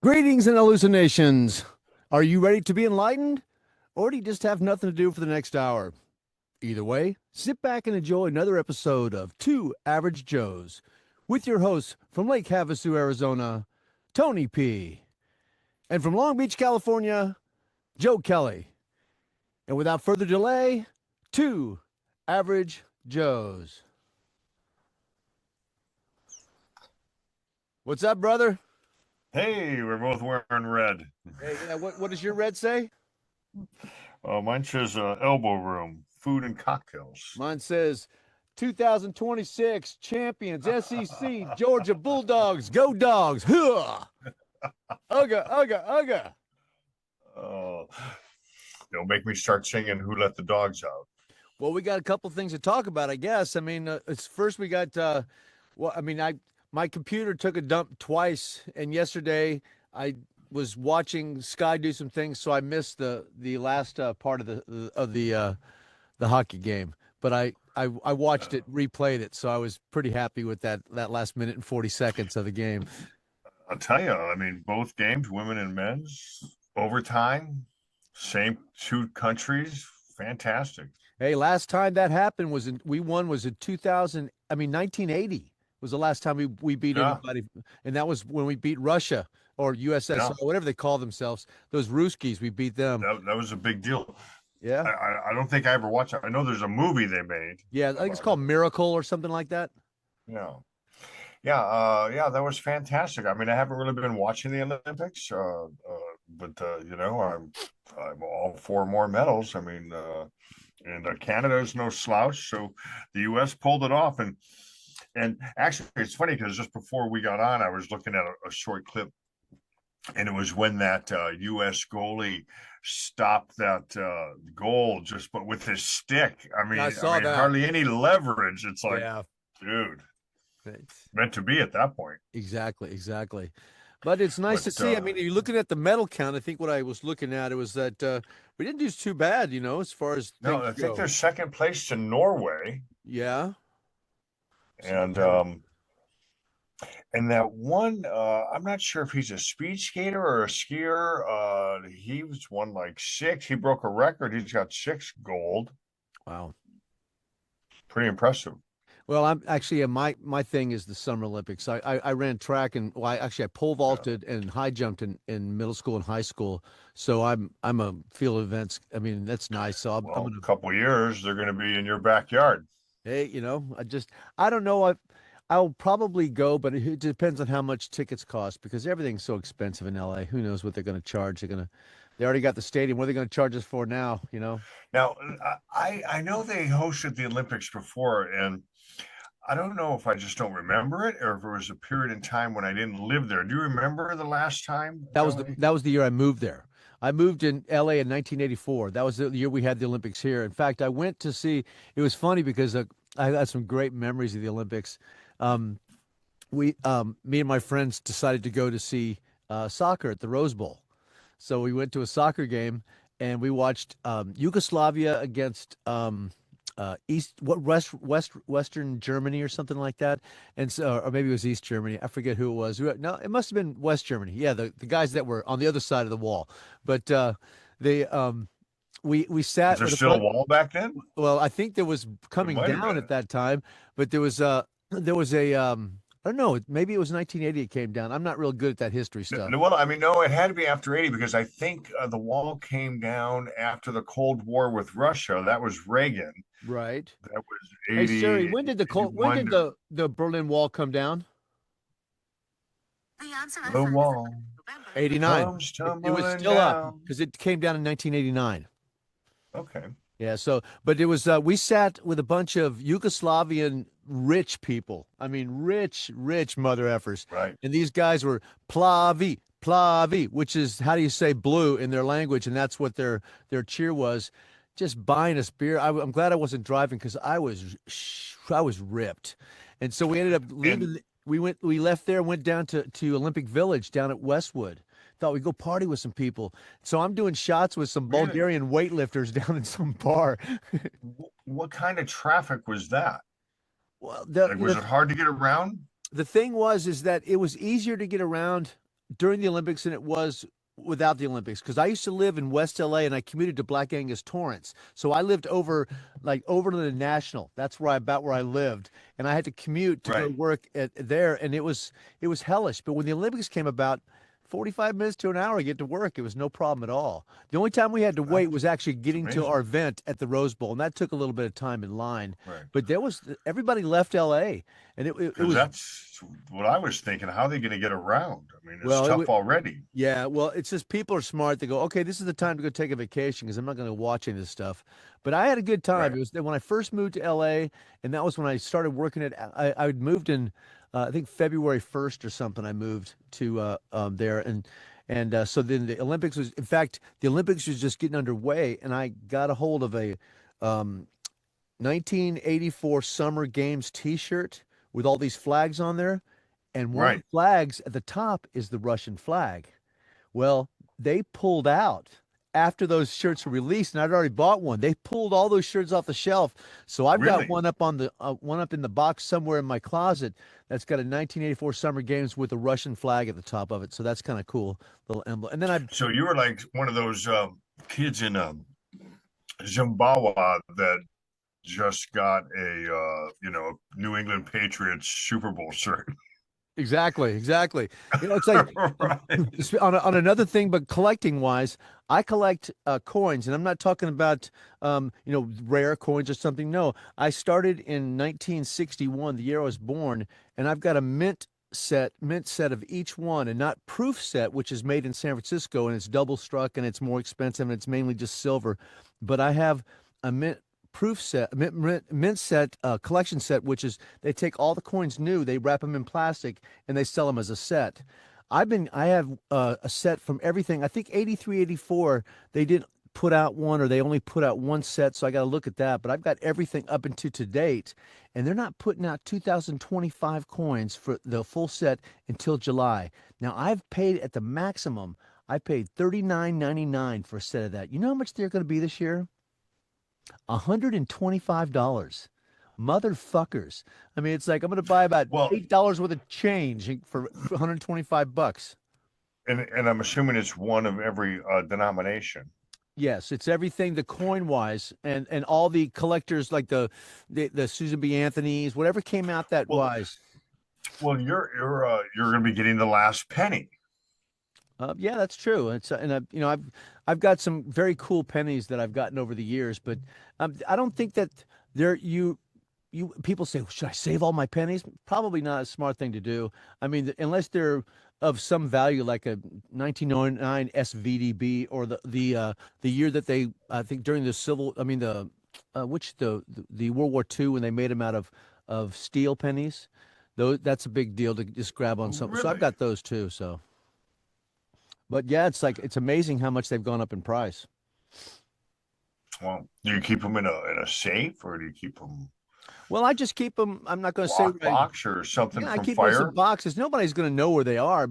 Greetings and hallucinations. Are you ready to be enlightened? Or do you just have nothing to do for the next hour? Either way, sit back and enjoy another episode of Two Average Joes with your hosts from Lake Havasu, Arizona, Tony P. And from Long Beach, California, Joe Kelly. And without further delay, Two Average Joes. What's up, brother? Hey, we're both wearing red. Hey, yeah, what does your red say? Mine says elbow room, food and cocktails. Mine says 2026 champions, SEC, Georgia Bulldogs, go dogs. Huh. Ugga, ugga, ugga. Oh, don't make me start singing "Who Let the Dogs Out." Well, we got a couple things to talk about, I guess. I mean, it's first we got, my computer took a dump twice, and yesterday I was watching Sky do some things, so I missed the last part of the hockey game. But I watched it, replayed it, so I was pretty happy with that last minute and 40 seconds of the game. I'll tell you, I mean, both games, women and men's, overtime, same two countries, fantastic. Hey, last time that happened was we won was in 1980 was the last time we beat Yeah, anybody, and that was when we beat Russia or USSR, yeah, whatever they call themselves. Those Ruskies, we beat them. that was a big deal. Yeah, I don't think I ever watched it. I know there's a movie they made yeah. I think it's about called it. Miracle or something like that. Yeah. Yeah, yeah, that was fantastic. I mean, I haven't really been watching the Olympics, but I'm all for more medals. I mean, and Canada is no slouch, so the U.S. pulled it off. And actually, it's funny because just before we got on, I was looking at a short clip, and it was when that U.S. goalie stopped that goal just but with his stick. Yeah, I saw that. Hardly any leverage. It's like, Yeah, dude, it's- meant to be at that point. exactly, exactly. But it's nice to But see. I mean, you're looking at the medal count. I think what I was looking at it was that we didn't do too bad, as far as no, things I think go. they're second place to Norway, Yeah. So, and that one, I'm not sure if he's a speed skater or a skier. He was won like six. He broke a record. He's got six gold. wow. Pretty impressive. Well, I'm actually my thing is the Summer Olympics. I ran track and I pole Yeah. vaulted and high jumped in middle school and high school. So I'm a field events. I mean, that's nice. So I'm Well, gonna a couple years, they're going to be in your backyard. hey, I don't know. I'll probably go, but it depends on how much tickets cost because everything's so expensive in LA. Who knows what they're going to charge? They already got the stadium. What are they going to charge us for now? Now, I know they hosted the Olympics before, and I don't know if I just don't remember it or if it was a period in time when I didn't live there. Do you remember the last time, Tony? That was the year I moved there. I moved in LA in 1984. That was the year we had the Olympics here. In fact, I went to see. It was funny because I had some great memories of the Olympics. Um, me and my friends decided to go to see soccer at the Rose Bowl. So we went to a soccer game and we watched Yugoslavia against Western Germany or something like that, and so or maybe it was East Germany. I forget who it was. No, it must have been West Germany. Yeah, the guys that were on the other side of the wall. But they we Was sat there with a still a bunch. wall back then? Well, I think there was It coming might have down at been. that time, but there was a I don't know, maybe it was 1980 it came down. I'm not real good at that history stuff. Well, I mean, no, it had to be after 80 because I think the wall came down after the Cold War with Russia. That was Reagan. Right. That was Hey Siri, 80, when 81. did the Berlin Wall come down? The answer is The wall November. 89. comes It was tumbling still up down. because it came down in 1989. Okay. Yeah, so but it was we sat with a bunch of Yugoslavian rich people. I mean, rich mother effers. Right. And these guys were plavi, which is how do you say blue in their language, and that's what their cheer was. Just buying us beer. I'm glad I wasn't driving because I was ripped. And so we ended up And leaving. We left there, went down to Olympic Village down at Westwood. Thought we'd go party with some people. So I'm doing shots with some really, Bulgarian weightlifters down in some bar. what kind of traffic was that? Well, Like, was it hard to get around? the thing was is that it was easier to get around during the Olympics than it was without the Olympics, because I used to live in West LA and I commuted to Black Angus Torrance. So I lived over to the National. That's where I lived, and I had to commute to go Right. work there, and it was hellish. But when the Olympics came about, 45 minutes to an hour to get to work, it was no problem at all. The only time we had to wait was actually getting to Amazing. our event at the Rose Bowl, and that took a little bit of time in line. Right. But everybody left LA, and it Because was that's what I was thinking. How are they going to get around? I mean, it's well, tough already. yeah, well, it's just people are smart. They go, okay, this is the time to go take a vacation because I'm not going to watch any of this stuff. But I had a good time. Right. It was when I first moved to LA, and that was when I started working at. I had moved in, I think February 1st or something. I moved to there, and so then the Olympics was. In fact, the Olympics was just getting underway, and I got a hold of a 1984 Summer Games T-shirt with all these flags on there, and one of Right. the flags at the top is the Russian flag. Well, they pulled out after those shirts were released, and I'd already bought one. They pulled all those shirts off the shelf, so I've got Really? one up in the box somewhere in my closet that's got a 1984 Summer Games with a Russian flag at the top of it. So that's kind of cool, little emblem. And then So you were like one of those kids in Zimbabwe that just got a New England Patriots Super Bowl shirt. exactly. It's like Right. on another thing, but collecting wise, I collect coins, and I'm not talking about rare coins or something. No, I started in 1961, the year I was born, and I've got a mint set of each one, and not proof set, which is made in San Francisco, and it's double struck, and it's more expensive, and it's mainly just silver. But I have a mint set collection set, which is they take all the coins new, they wrap them in plastic, and they sell them as a set. I have a set from everything. I think 83, 84, they didn't put out one, or they only put out one set, so I got to look at that. But I've got everything up into to date, and they're not putting out 2025 coins for the full set until July. Now I've paid at the maximum. I paid $39.99 for a set of that. You know how much they're going to be this year? $125. Motherfuckers. I mean, it's like I'm going to buy about Well, $8 worth of change for $125. and I'm assuming it's one of every denomination. Yes, it's everything the coin wise, and all the collectors like the Susan B. Anthony's, whatever came out that Well, wise. well, you're going to be getting the last penny. Yeah, that's true. It's and I've got some very cool pennies that I've gotten over the years, but I don't think that there you people say, should I save all my pennies? Probably not a smart thing to do. I mean, unless they're of some value, like a 1909 SVDB, or the year that they, I think during the civil, I mean the World War II, when they made them out of steel pennies. Those, that's a big deal to just grab on something. So I've Really? got those too. So, but yeah, it's amazing how much they've gone up in price. Well, do you keep them in a safe, or do you keep them Well, I just keep them. I'm not going to say what I. lockbox or something Yeah, I from keep them in some fire? boxes. Nobody's going to know where they are,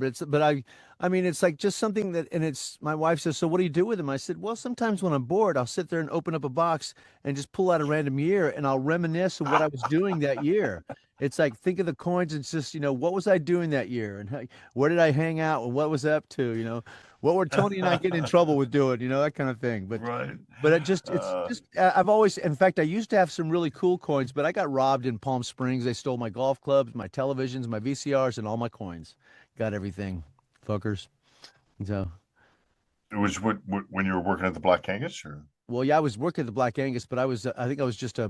I mean, it's like just something that, and it's my wife says, so what do you do with them? I said, well, sometimes when I'm bored, I'll sit there and open up a box and just pull out a random year, and I'll reminisce of what I was doing that year. It's like think of the coins. It's just what was I doing that year, and where did I hang out, and what was I up to? What were Tony and I getting in trouble with doing? That kind of thing. Right. But it's just, I've always, in fact, I used to have some really cool coins, but I got robbed in Palm Springs. They stole my golf clubs, my televisions, my VCRs, and all my coins. Got everything, fuckers. So, It was when you were working at the Black Angus, or well, yeah, I was working at the Black Angus, but I think I was just I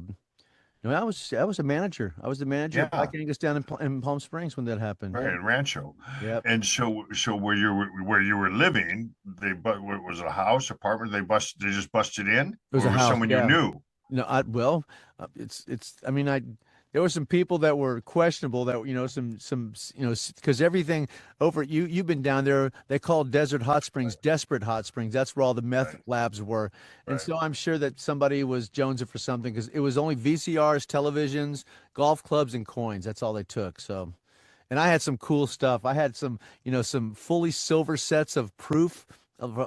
was a manager. I was the manager at yeah, Black Angus down in Palm Springs when that happened. right, Yeah. in Rancho. Yep. And so where you were living, was it a house, apartment? They just busted in, It was or a was house. someone you Yeah. knew? No, I mean, there were some people that were questionable that, because everything over, you've been down there, they call Desert Hot Springs, Desperate Hot Springs. That's where all the meth Right, labs were. And right. so I'm sure that somebody was jonesing for something, because it was only VCRs, televisions, golf clubs, and coins. That's all they took. So, and I had some cool stuff. I had some fully silver sets of proof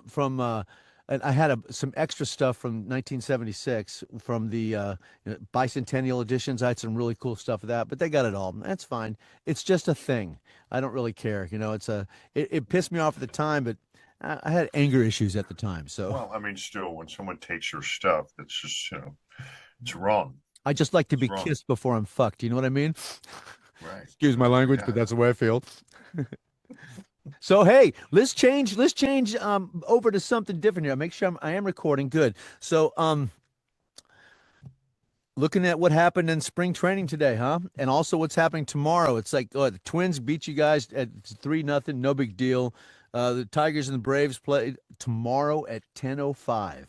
from and I had some extra stuff from 1976 from the bicentennial editions. I had some really cool stuff of that, but they got it all. That's fine. It's just a thing. I don't really care. It pissed me off at the time, but I had anger issues at the time. So Well, I mean, still, when someone takes your stuff, it's just, it's wrong. I just like to It's be wrong. kissed before I'm fucked. You know what I mean? Right. Excuse my language, Yeah. but that's the way I feel. So hey, let's change over to something different here. Make sure I am recording good. So looking at what happened in spring training today, huh? And also what's happening tomorrow. It's like the Twins beat you guys at 3-0, no big deal. The Tigers and the Braves play tomorrow at 10:05.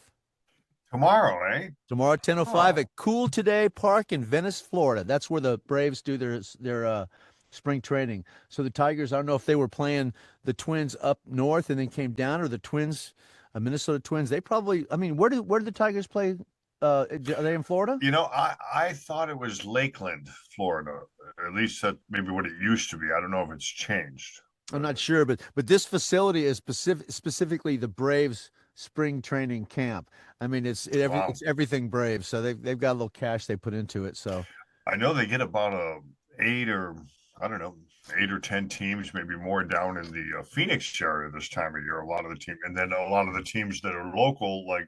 Tomorrow, eh? Tomorrow at 10:05 Oh. at Cool Today Park in Venice, Florida. That's where the Braves do their spring training. So the Tigers, I don't know if they were playing the Twins up north and then came down, or the Twins, Minnesota Twins. They probably, I mean, where do the Tigers play? Are they in Florida? I thought it was Lakeland, Florida. At least that maybe what it used to be. I don't know if it's changed. I'm not sure, but this facility is specifically the Braves spring training camp. I mean, Wow. it's everything Braves. So they've got a little cash they put into it. So I know they get about eight or I don't know, 8 or 10 teams, maybe more down in the Phoenix area this time of year. A lot of the team, and then a lot of the teams that are local, like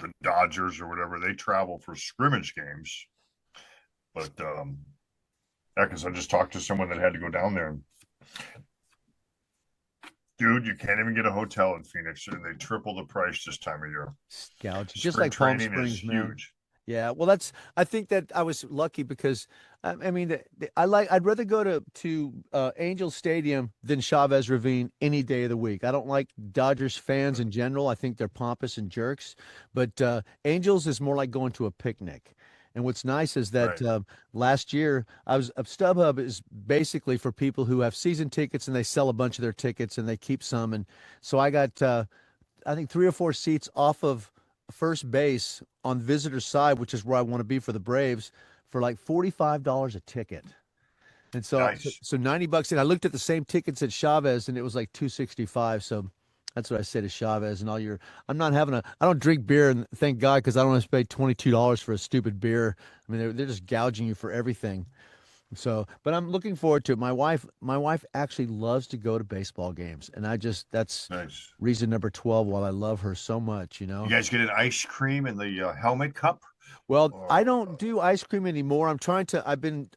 the Dodgers or whatever, they travel for scrimmage games. But yeah, because I just talked to someone that had to go down there. Dude, you can't even get a hotel in Phoenix, and they triple the price this time of year. gouge, just Spring like Palm training Springs, is man. huge. Yeah, well, I think that I was lucky because, I mean, I'd rather go to Angel Stadium than Chavez Ravine any day of the week. I don't like Dodgers fans in general. I think they're pompous and jerks, but Angels is more like going to a picnic. And what's nice is that Right. last year StubHub is basically for people who have season tickets and they sell a bunch of their tickets and they keep some. And so I got I think 3 or 4 seats off of first base on visitor side, which is where I want to be for the Braves, for like $45 a ticket. And Nice. so $90. And I looked at the same tickets at Chavez and it was like 265. So that's what I said to Chavez and all your I don't drink beer, and thank God, because I don't want to pay $22 for a stupid beer. I mean, they're just gouging you for everything. So, but I'm looking forward to it. My wife actually loves to go to baseball games, and that's Nice. reason number 12 why I love her so much, You guys get an ice cream in the helmet cup? Well, I Or don't do ice cream anymore. I've been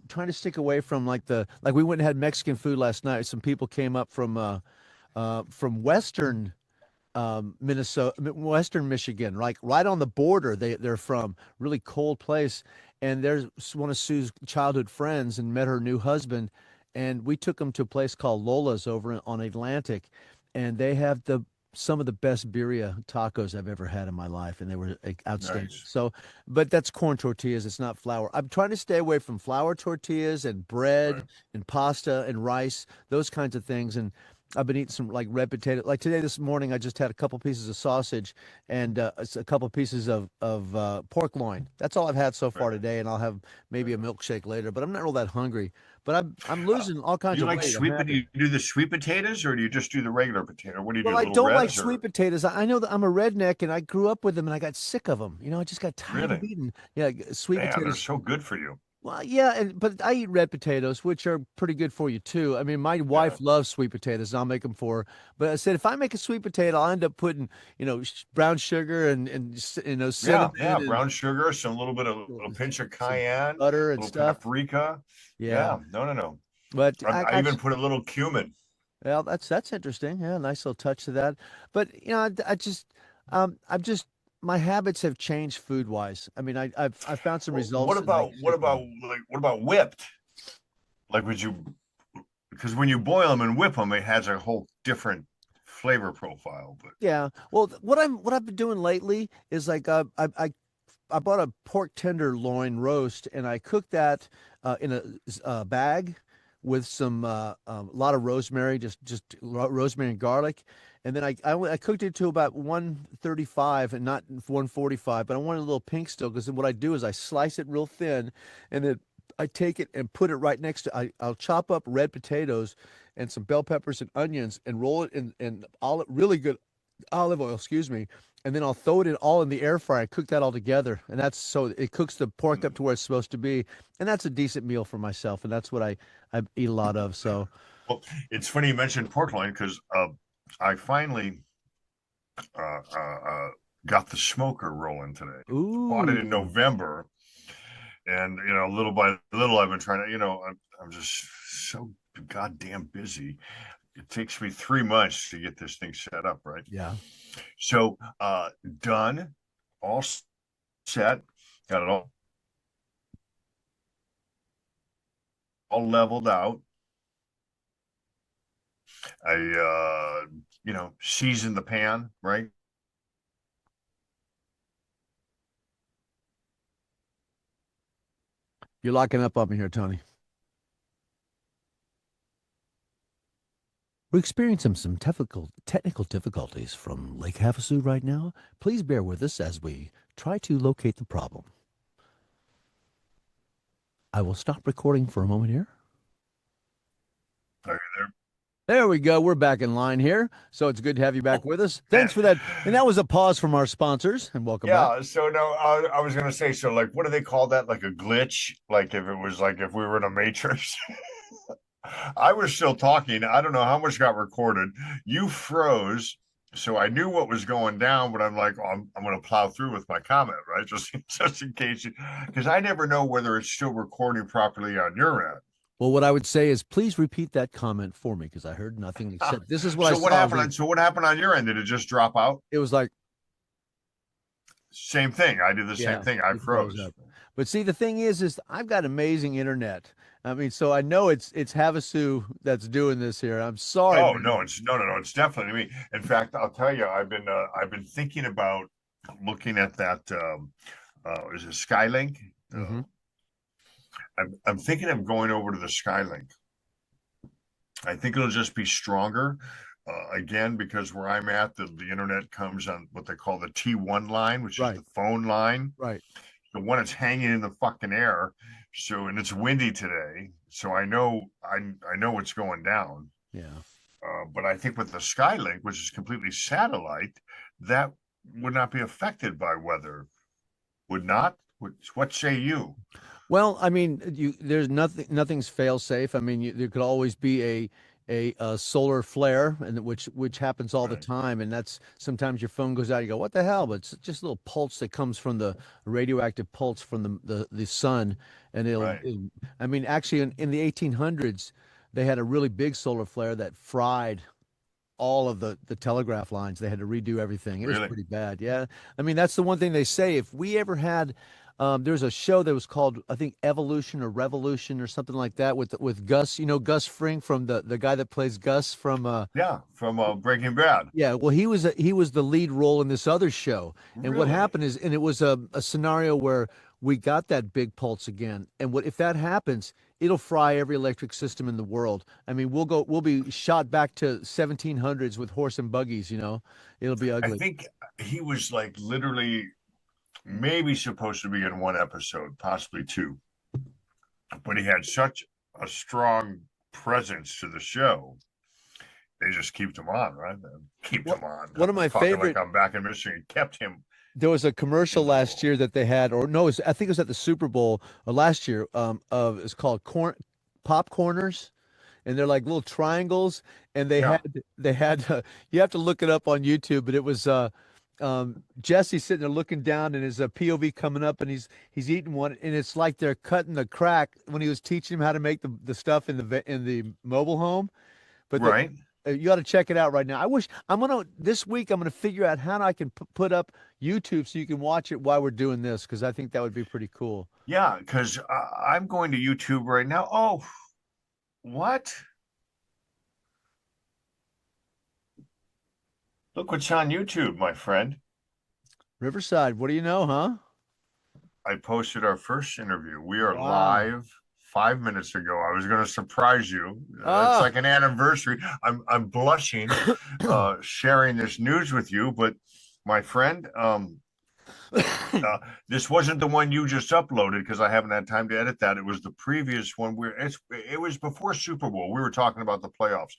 trying to stick away from like we went and had Mexican food last night. Some people came up from Western Minnesota, Western Michigan, like right on the border. They're from really cold place, and there's one of Sue's childhood friends, and met her new husband, and we took them to a place called Lola's over on Atlantic, and they have the some of the best birria tacos I've ever had in my life, and they were outstanding. nice. So, but that's corn tortillas; it's not flour. I'm trying to stay away from flour tortillas and bread Right. and pasta and rice, those kinds of things, and I've been eating some like red potato. Like today, this morning, I just had a couple pieces of sausage and a couple pieces of pork loin. That's all I've had so far Right. today, and I'll have maybe a Right. milkshake later. But I'm not real that hungry. But I'm Uh, losing all do kinds you of like weight. I'm sweet, but do happy. you do the sweet potatoes or do you just do the regular potato? What do you Well, do? I Little don't like reds sweet or potatoes. I know that I'm a redneck, and I grew up with them, and I got sick of them. I just got tired of really? eating. Yeah, sweet Man, they're potatoes. so good for you. Well, yeah, but I eat red potatoes, which are pretty good for you too. I mean, my Yeah. wife loves sweet potatoes, and I'll make them for her. But I said if I make a sweet potato, I'll end up putting, brown sugar and Yeah, cinnamon yeah. and Brown sugar, some little bit of a pinch of some cayenne, butter a and little stuff. paprika. Yeah, Yeah, no, no, no. but I even put a little cumin. well, that's interesting. Yeah, nice little touch to that. But I'm just my habits have changed food wise. I mean, I've found some Well, results that I what stick with. about like what about whipped? Like would you because when you boil them and whip them, it has a whole different flavor profile. But Yeah. Well, what I've been doing lately is like I bought a pork tenderloin roast and I cooked that in a bag with some a lot of rosemary, just rosemary and garlic, and then I cooked it to about 135 and not 145, but I wanted a little pink still because what I do is I slice it real thin, and then I take it and put it right next to I'll chop up red potatoes and some bell peppers and onions and roll it in olive really good olive oil, excuse me, and then I'll throw it all in the air fryer, cook that all together, and that's so it cooks the pork up to where it's supposed to be, and that's a decent meal for myself, and that's what I eat a lot of. So, Well, it's funny you mentioned pork loin because I finally got the smoker rolling today. Bought it in ooh, November, and little by little, I've been trying to. I'm just so goddamn busy. It takes me 3 months to get this thing set up, right? yeah. So, done, all set, got it all leveled out. I, seasoned the pan, right? You're locking up on me here, Tony. We're experiencing some technical difficulties from Lake Havasu right now. Please bear with us as we try to locate the problem. I will stop recording for a moment here. Are you there? There we go. We're back in line here. So it's good to have you back with us. Thanks for that. And that was a pause from our sponsors. And welcome back. Yeah. So no, I was gonna say, so like, what do they call that? Like a glitch? Like if it was like if we were in a matrix. I was still talking. I don't know how much got recorded. You froze, so I knew what was going down, but I'm like, oh, I'm going to plow through with my comment, right? Just in case, because I never know whether it's still recording properly on your end. Well, what I would say is please repeat that comment for me because I heard nothing except this is what I So what saw. happened? So what happened on your end? Did it just drop out? It was like, Same thing. I did the yeah, same thing. I it froze froze. up. But see, the thing is I've got amazing internet. I mean, so I know it's Havasu that's doing this here. I'm sorry. Oh man. no, it's definitely me. In fact, I'll tell you, I've been thinking about looking at that. Is it Skylink? Mhm. I'm thinking of going over to the Skylink. I think it'll just be stronger. Again, because where I'm at, the internet comes on what they call the T1 line, which Right. is the phone line. Right. The one that's hanging in the fucking air. So, and it's windy today. So I know what's going down. Yeah. But I think with the Skylink, which is completely satellite, that would not be affected by weather. Would not? What say you? Well, I mean, there's nothing's fail safe. I mean, there could always be a solar flare, and which happens all the Right. time. And that's sometimes your phone goes out. You go, what the hell? But it's just a little pulse that comes from the radioactive pulse from the sun, and Right. I mean, actually, in the 1800s, they had a really big solar flare that fried all of the telegraph lines. They had to redo everything. It was Really? pretty bad. Yeah. I mean, that's the one thing they say. If we ever had, there's a show that was called, I think, Evolution or Revolution or something like that with Gus, Gus Fring from the guy that plays Gus from, Yeah, from Breaking Bad. yeah, well, he was the lead role in this other show. And what Really? happened is, and it was a scenario where we got that big pulse again. And what if that happens, it'll fry every electric system in the world. I mean, we'll be shot back to 1700s with horse and buggies, It'll be I ugly. think he was like literally maybe supposed to be in one episode, possibly two, but he had such a strong presence to the show. They just kept him on, right? Keep him on. One of my Talking favorite, like I'm back in Michigan, kept him. there was a commercial last year that they had, or no, I think it was at the Super Bowl last year. It's called Popcorners, and they're like little triangles, and Yeah. they had you have to look it up on YouTube, but it was Jesse sitting there looking down, and his POV coming up, and he's eating one, and it's like they're cutting the crack when he was teaching him how to make the stuff in the mobile home, but Right. you got to check it out right now. This week I'm gonna figure out how I can put up YouTube so you can watch it while we're doing this because I think that would be pretty cool. Yeah, because I'm going to YouTube right now. Oh, what? Look what's on YouTube, my friend. Riverside, what do you know, huh? I posted our first interview. We are Wow. live 5 minutes ago. I was going to surprise you. Ah. It's like an anniversary. I'm blushing sharing this news with you, but my friend, This wasn't the one you just uploaded because I haven't had time to edit that. It was the previous one where it was before Super Bowl. We were talking about the playoffs,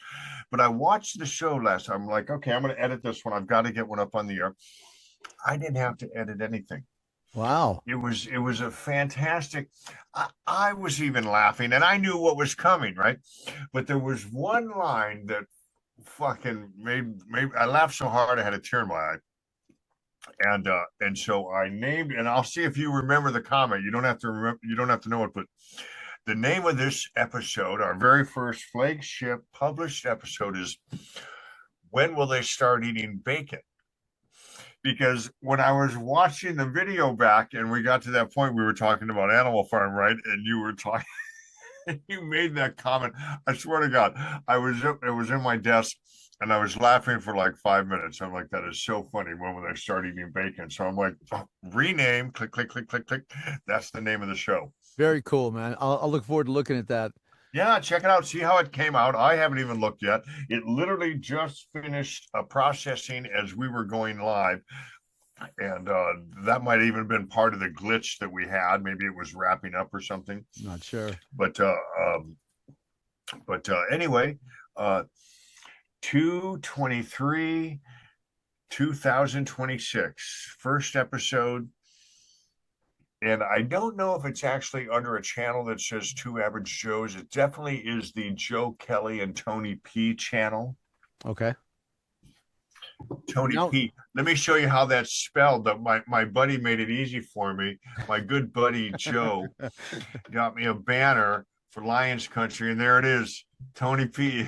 but I watched the show last time. I'm like, okay, I'm going to edit this one. I've got to get one up on the air. I didn't have to edit anything. Wow. It was a fantastic. I was even laughing, and I knew what was coming, right? But there was one line that fucking made I laughed so hard I had a tear in my eye. And so I named, and I'll see if you remember the comment. You don't have to remember, you don't have to know it, but the name of this episode, our very first flagship published episode, is "When Will They Start Eating Bacon?" Because when I was watching the video back and we got to that point, we were talking about Animal Farm, right? And you were talking, you made that comment. I swear to God, it was in my desk and I was laughing for like 5 minutes. I'm like, that is so funny. When will they start eating bacon? So I'm like, rename, click, click, click, click, click. That's the name of the show. Very cool, man. I'll look forward to looking at that. Yeah, check it out. See how it came out. I haven't even looked yet. It literally just finished processing as we were going live. And that might have even been part of the glitch that we had. Maybe it was wrapping up or something. Not sure. But anyway, 2/23, 2026, first episode. And I don't know if it's actually under a channel that says Two Average Joes. It definitely is the Joe Kelly and Tony P channel. Okay. Tony P. Let me show you how that's spelled. My buddy made it easy for me. My good buddy Joe got me a banner for Lions Country, and there it is, Tony P.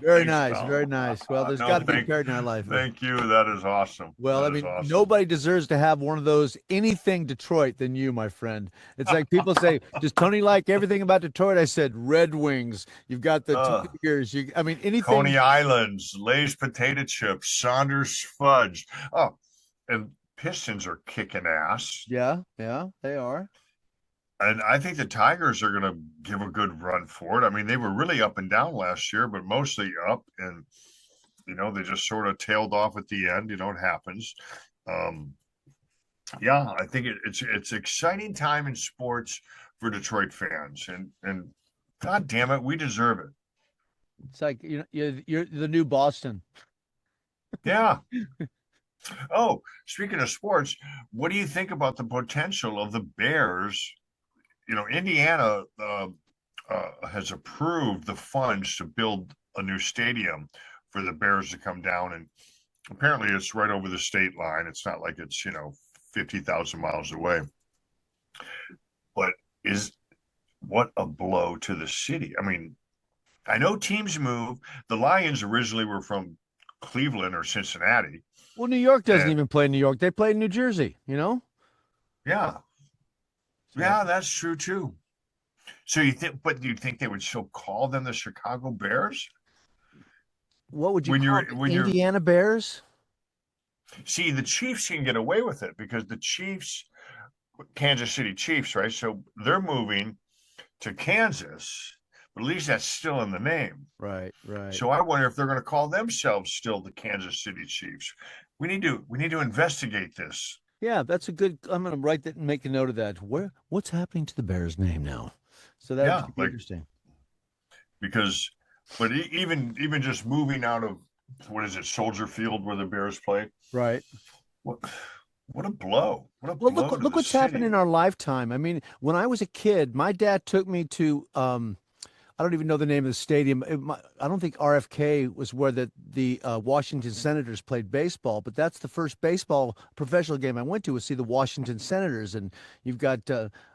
Very nice, very nice. Well, there's got to be a character in our life. Thank you. That is awesome. Well, that I mean, awesome. Nobody deserves to have one of those anything Detroit than you, my friend. It's like people say, does Tony like everything about Detroit? I said, Red Wings. You've got the Tigers. I mean, anything. Coney Islands, Lay's potato chips, Saunders fudge. Oh, and Pistons are kicking ass. Yeah, they are. And I think the Tigers are going to give a good run for it. I mean, they were really up and down last year, but mostly up. And, they just sort of tailed off at the end. It happens. Yeah, I think it's exciting time in sports for Detroit fans. And God damn it, we deserve it. It's like, you're the new Boston. Yeah. Oh, speaking of sports, what do you think about the potential of the Bears? Indiana has approved the funds to build a new stadium for the Bears to come down. And apparently it's right over the state line. It's not like it's, 50,000 miles away. But what a blow to the city. I mean, I know teams move. The Lions originally were from Cleveland or Cincinnati. Well, New York doesn't even play in New York. They play in New Jersey, Yeah. Yeah, that's true too. So do you think they would still call them the Chicago Bears? What would you call them? Indiana Bears? See, the Chiefs can get away with it because the Chiefs, Kansas City Chiefs, right? So they're moving to Kansas, but at least that's still in the name. Right. So I wonder if they're going to call themselves still the Kansas City Chiefs. We need to investigate this. Yeah, that's a good. I'm going to write that and make a note of that. What's happening to the Bears' name now? So that's interesting. But even just moving out of what is it, Soldier Field, where the Bears play? Right. What a blow! Look what's happened in our lifetime. I mean, when I was a kid, my dad took me to. I don't even know the name of the stadium. I don't think RFK was where the Washington Senators played baseball, but that's the first baseball professional game I went to was see the Washington Senators. And you've got,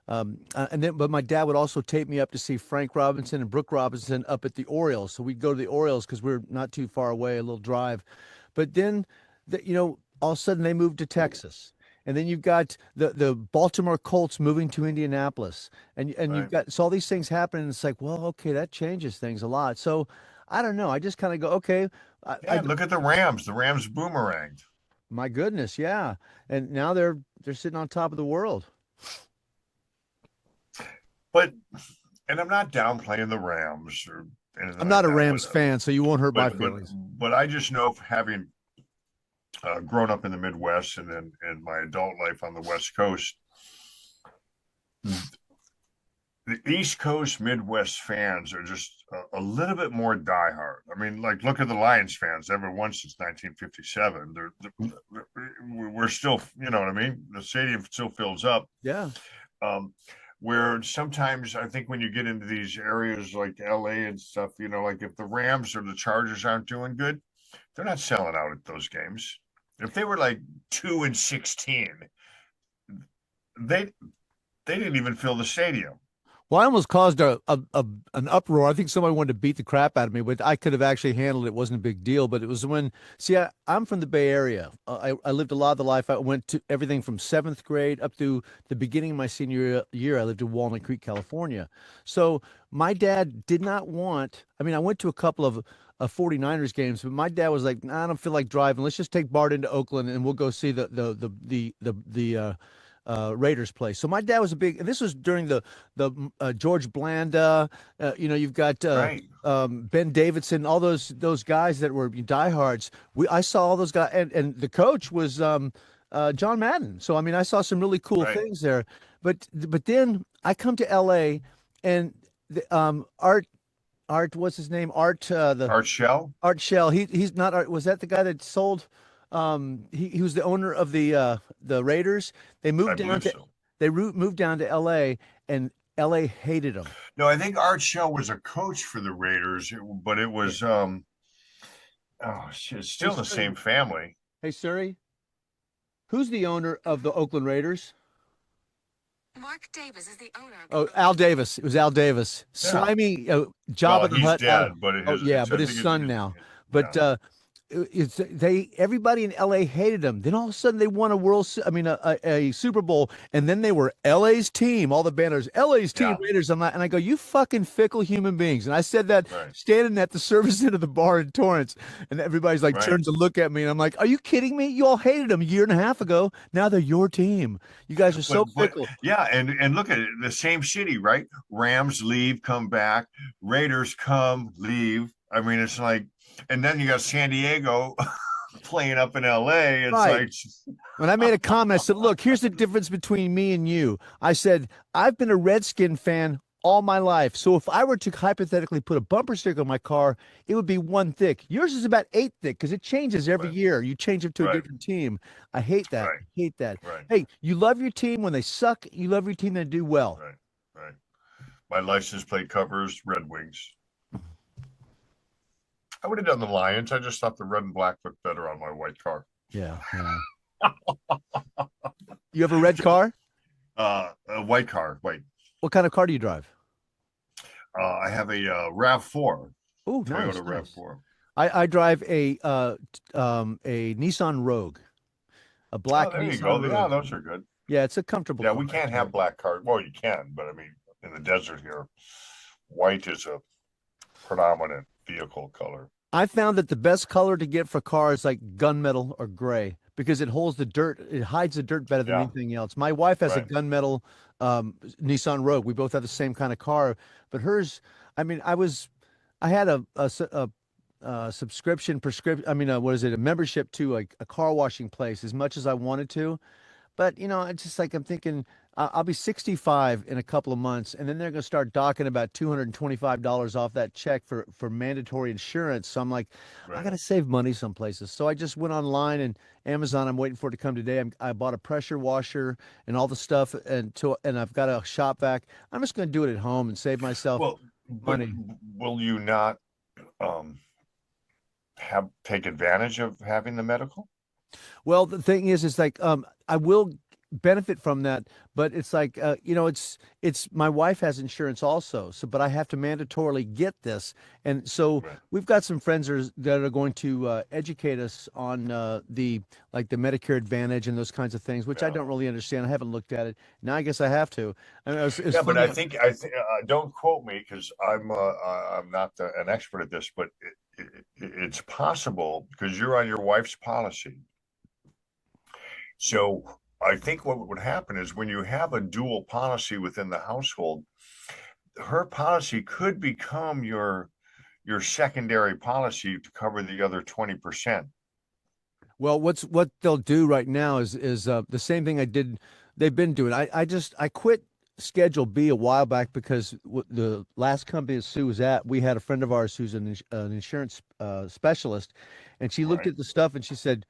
but my dad would also take me up to see Frank Robinson and Brooke Robinson up at the Orioles. So we'd go to the Orioles because we're not too far away, a little drive. But then, all of a sudden they moved to Texas. And then you've got the Baltimore Colts moving to Indianapolis, and you've got all these things happening. And it's like, well, okay, that changes things a lot. So I don't know. I just kind of go, okay. Look at the Rams. The Rams boomeranged. My goodness, yeah. And now they're sitting on top of the world. But, and I'm not downplaying the Rams or anything. I'm not a Rams fan, so you won't hurt my feelings. But I just know having grown up in the Midwest and then in my adult life on the West Coast, the East Coast Midwest fans are just a little bit more diehard. I mean, like look at the Lions fans. Ever won since 1957. We're still, you know what I mean. The stadium still fills up. Yeah. Um, where sometimes I think when you get into these areas like LA and stuff, you know, like if the Rams or the Chargers aren't doing good, they're not selling out at those games. If they were like 2-16, they they didn't even fill the stadium. Well, I almost caused an uproar. I think somebody wanted to beat the crap out of me, but I could have actually handled it. It wasn't a big deal. But it was when, see, I'm from the Bay Area. I lived a lot of the life. I went to everything from seventh grade up to the beginning of my senior year. I lived in Walnut Creek, California. So my dad did not want, I mean, I went to a couple of 49ers games, but my dad was like, nah, I don't feel like driving. Let's just take Bart into Oakland and we'll go see the Raiders play. So my dad was a big, and this was during the George Blanda. You've got Right. Ben Davidson, all those guys that were diehards. I saw all those guys, and the coach was John Madden. So I mean, I saw some really cool Right. things there. But then I come to L.A. and Art, what's his name? Art Shell? Art Shell. He's not Art. Was that the guy that sold? He was the owner of the Raiders. They I moved down believe to so. moved down to L.A. and L.A. hated him. No, I think Art Shell was a coach for the Raiders, but it Yeah. was oh shit, it's Hey still the Suri, same family. hey Suri, who's the owner of the Oakland Raiders? Mark Davis is the owner of the Oh, Al Oakland Davis. It was Al Davis. Yeah. Slimy Well, Jabba the he's Hutt. Al. dead, but Oh yeah, I but his think son now. yeah. But it's everybody in LA hated them. Then all of a sudden they won a Super Bowl, and then they were LA's team. All the banners, LA's team Yeah. Raiders. And I go, you fucking fickle human beings. And I said that Right. standing at the service end of the bar in Torrance, and everybody's like Right. turns to look at me, and I'm like, are you kidding me? You all hated them a year and a half ago. Now they're your team. You guys are so But fickle. yeah, and look at it, the same city, right? Rams leave, come back, Raiders come, leave. I mean, it's like, and then you got San Diego playing up in LA. It's Right. like When I made a comment, I said, look, here's the difference between me and you. I said, I've been a Redskin fan all my life. So if I were to hypothetically put a bumper sticker on my car, it would be one thick. Yours is about 8 thick because it changes every right, year. You change it to a right, different team. I hate that. right, I hate that. right, Hey, you love your team when they suck. You love your team when they do well. right, right. My license plate covers Red Wings. I would have done the Lions. I just thought the red and black looked better on my white car. Yeah. You have a red car? A white car, white. What kind of car do you drive? I have a RAV4, Oh, Toyota nice. RAV4. I drive a Nissan Rogue, a black Oh, there you Nissan go. Yeah, Rogue. those are good. Yeah, it's a comfortable Yeah, car, we can't actually. have black cars. Well, you can, but I mean, in the desert here, white is a predominant vehicle color. I found that the best color to get for cars like gunmetal or gray because it holds the dirt, it hides the dirt better than Yeah, anything else. My wife has a right. gunmetal Nissan Rogue. We both have the same kind of car, but hers, I mean, I had a subscription prescription. I mean, what is it? A membership to like a car washing place as much as I wanted to. But it's just like I'm thinking I'll be 65 in a couple of months, and then they're going to start docking about $225 off that check for mandatory insurance. So I'm like, I Right. got to save money some places. So I just went online and Amazon. I'm waiting for it to come today. I bought a pressure washer and all the stuff, and I've got a shop vac. I'm just going to do it at home and save myself Well, but money. will you not um have take advantage of having the medical? Well, the thing is like I will benefit from that, but it's like it's my wife has insurance also, so but I have to mandatorily get this, and so Right. we've got some friends that are going to educate us on the like the Medicare Advantage and those kinds of things, which I Yeah. don't really understand. I haven't looked at it. Now I guess I have to. I mean, it's Yeah, but funny. I think don't quote me because I'm not an expert at this, but it's possible because you're on your wife's policy. So I think what would happen is when you have a dual policy within the household, her policy could become your secondary policy to cover the other 20%. Well, what they'll do right now is the same thing they've been doing. I quit Schedule B a while back because the last company that Sue was at, we had a friend of ours who's an insurance specialist, and she looked Right. at the stuff and she said,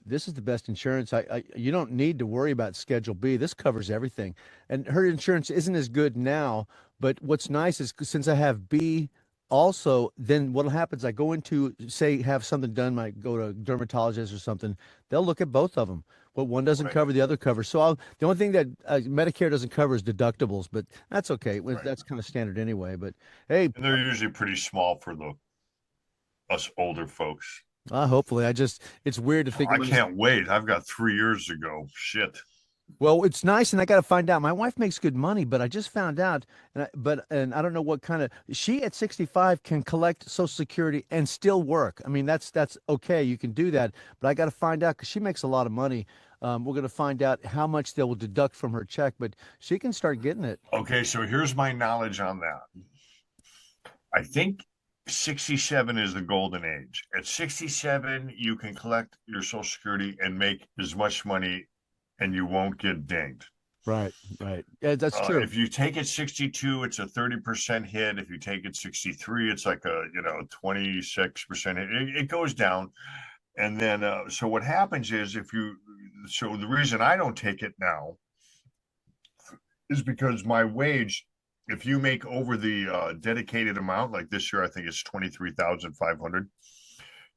"This is the best insurance. You don't need to worry about Schedule B. This covers everything." And her insurance isn't as good now, but what's nice is since I have B also, then what happens, I go into, say, have something done, I go to a dermatologist or something, they'll look at both of them. What one doesn't Right. cover, the other covers. So the only thing that Medicare doesn't cover is deductibles, but that's okay. Right. That's kind of standard anyway. But hey, And they're usually pretty small for the us older folks. hopefully, it's weird to think I about. can't wait. I've got 3 years to go. Shit. Well, it's nice, and I got to find out. My wife makes good money, but I just found out, and I don't know what kind of. She at 65 can collect Social Security and still work. I mean, that's okay. You can do that, but I got to find out because she makes a lot of money. We're going to find out how much they will deduct from her check, but she can start getting it. Okay, so here's my knowledge on that. I think 67 is the golden age. At 67, you can collect your Social Security and make as much money and you won't get dinged. Right, right. Yeah, that's true. If you take it 62, it's a 30% hit. If you take it 63, it's like a 26% hit. It goes down. And then so what happens is so the reason I don't take it now is because my wage, if you make over the dedicated amount, like this year, I think it's 23,500,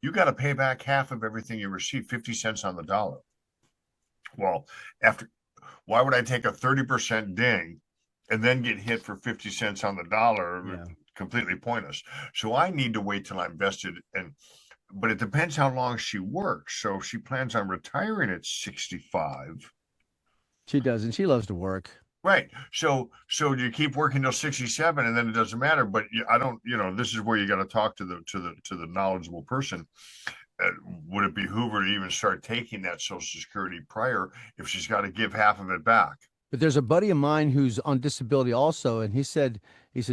you got to pay back half of everything you receive, 50 cents on the dollar. Well, why would I take a 30% ding and then get hit for 50 cents on the dollar? Yeah. Completely pointless. So I need to wait till I'm vested, but it depends how long she works. So if she plans on retiring at 65. She does, and she loves to work. Right. So you keep working till 67 and then it doesn't matter. But I don't, this is where you got to talk to the knowledgeable person. Would it behoove her to even start taking that Social Security prior if she's got to give half of it back? But there's a buddy of mine who's on disability also, and he said,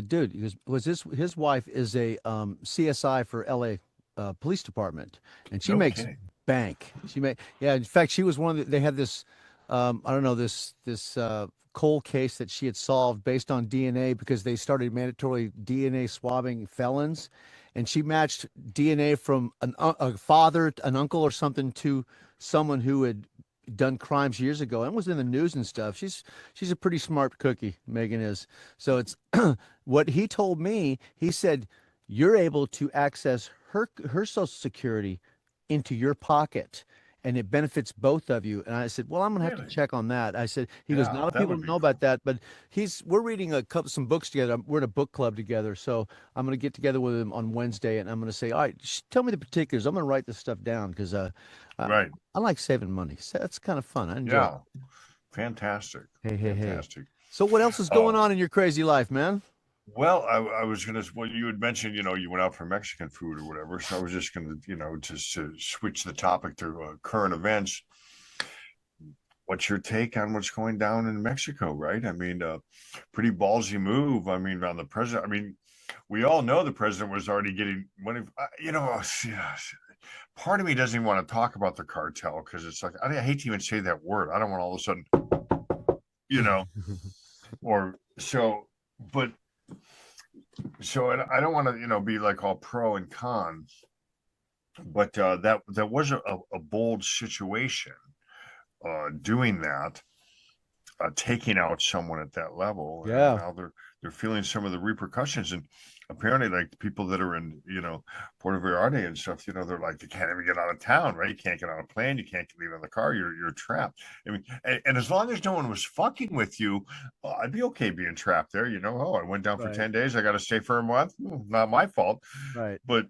dude, his wife is a CSI for LA Police Department, and she makes bank. Yeah. In fact, she was one of they had this, I don't know, this cold case that she had solved based on DNA because they started mandatory DNA swabbing felons, and she matched DNA from a father, an uncle, or something to someone who had done crimes years ago and was in the news and stuff. She's a pretty smart cookie, Megan is. So it's what he told me. He said you're able to access her Social Security into your pocket, and it benefits both of you. And I said, well, I'm gonna have to check on that. I said, he goes, not a lot of people know about that, but we're reading some books together. We're in a book club together, so I'm gonna get together with him on Wednesday, and I'm gonna say, all right, tell me the particulars. I'm gonna write this stuff down because right. I like saving money. So that's kind of fun. I enjoy it. Fantastic. Hey. Fantastic. So what else is going on in your crazy life, man? Well, I was gonna. Well, you had mentioned, you went out for Mexican food or whatever. So I was just gonna, just to switch the topic to current events. What's your take on what's going down in Mexico? Right? I mean, pretty ballsy move. I mean, on the president. I mean, we all know the president was already getting money. Part of me doesn't even want to talk about the cartel because it's like I hate to even say that word. I don't want all of a sudden, or so, but. So I don't want to, be like all pro and con, but that was a bold situation, doing that, taking out someone at that level. Yeah. And now they're feeling some of the repercussions, and apparently, like the people that are in, Puerto Vallarta and stuff, they're like they can't even get out of town, right? You can't get on a plane, you can't leave on the car, you're trapped. I mean, and as long as no one was fucking with you, I'd be okay being trapped there. I went down for 10 days, I got to stay for a month. Not my fault, right? But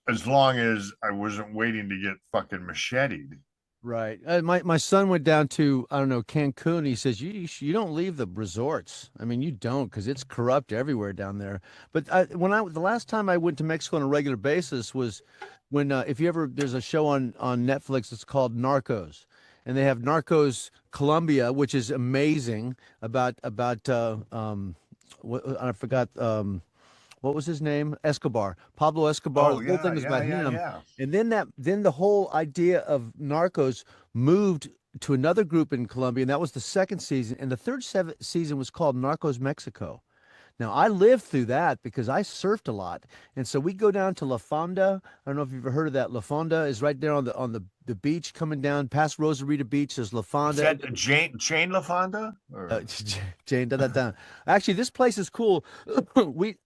as long as I wasn't waiting to get fucking macheted. Right. My son went down to, I don't know, Cancun. He says, you don't leave the resorts. I mean, you don't, because it's corrupt everywhere down there. But the last time I went to Mexico on a regular basis was when, there's a show on Netflix, it's called Narcos. And they have Narcos Colombia, which is amazing about I forgot, what was his name? Escobar, Pablo Escobar. Oh The whole thing yeah, was yeah, about yeah, him. yeah. And then the whole idea of Narcos moved to another group in Colombia, and that was the second season. And the third season was called Narcos Mexico. Now, I lived through that because I surfed a lot. And so we go down to La Fonda. I don't know if you've ever heard of that. La Fonda is right there on the beach coming down past Rosarita Beach. There's La Is Fonda. that Jane LaFonda? Or Jane, da, da, da. Actually, this place is cool. We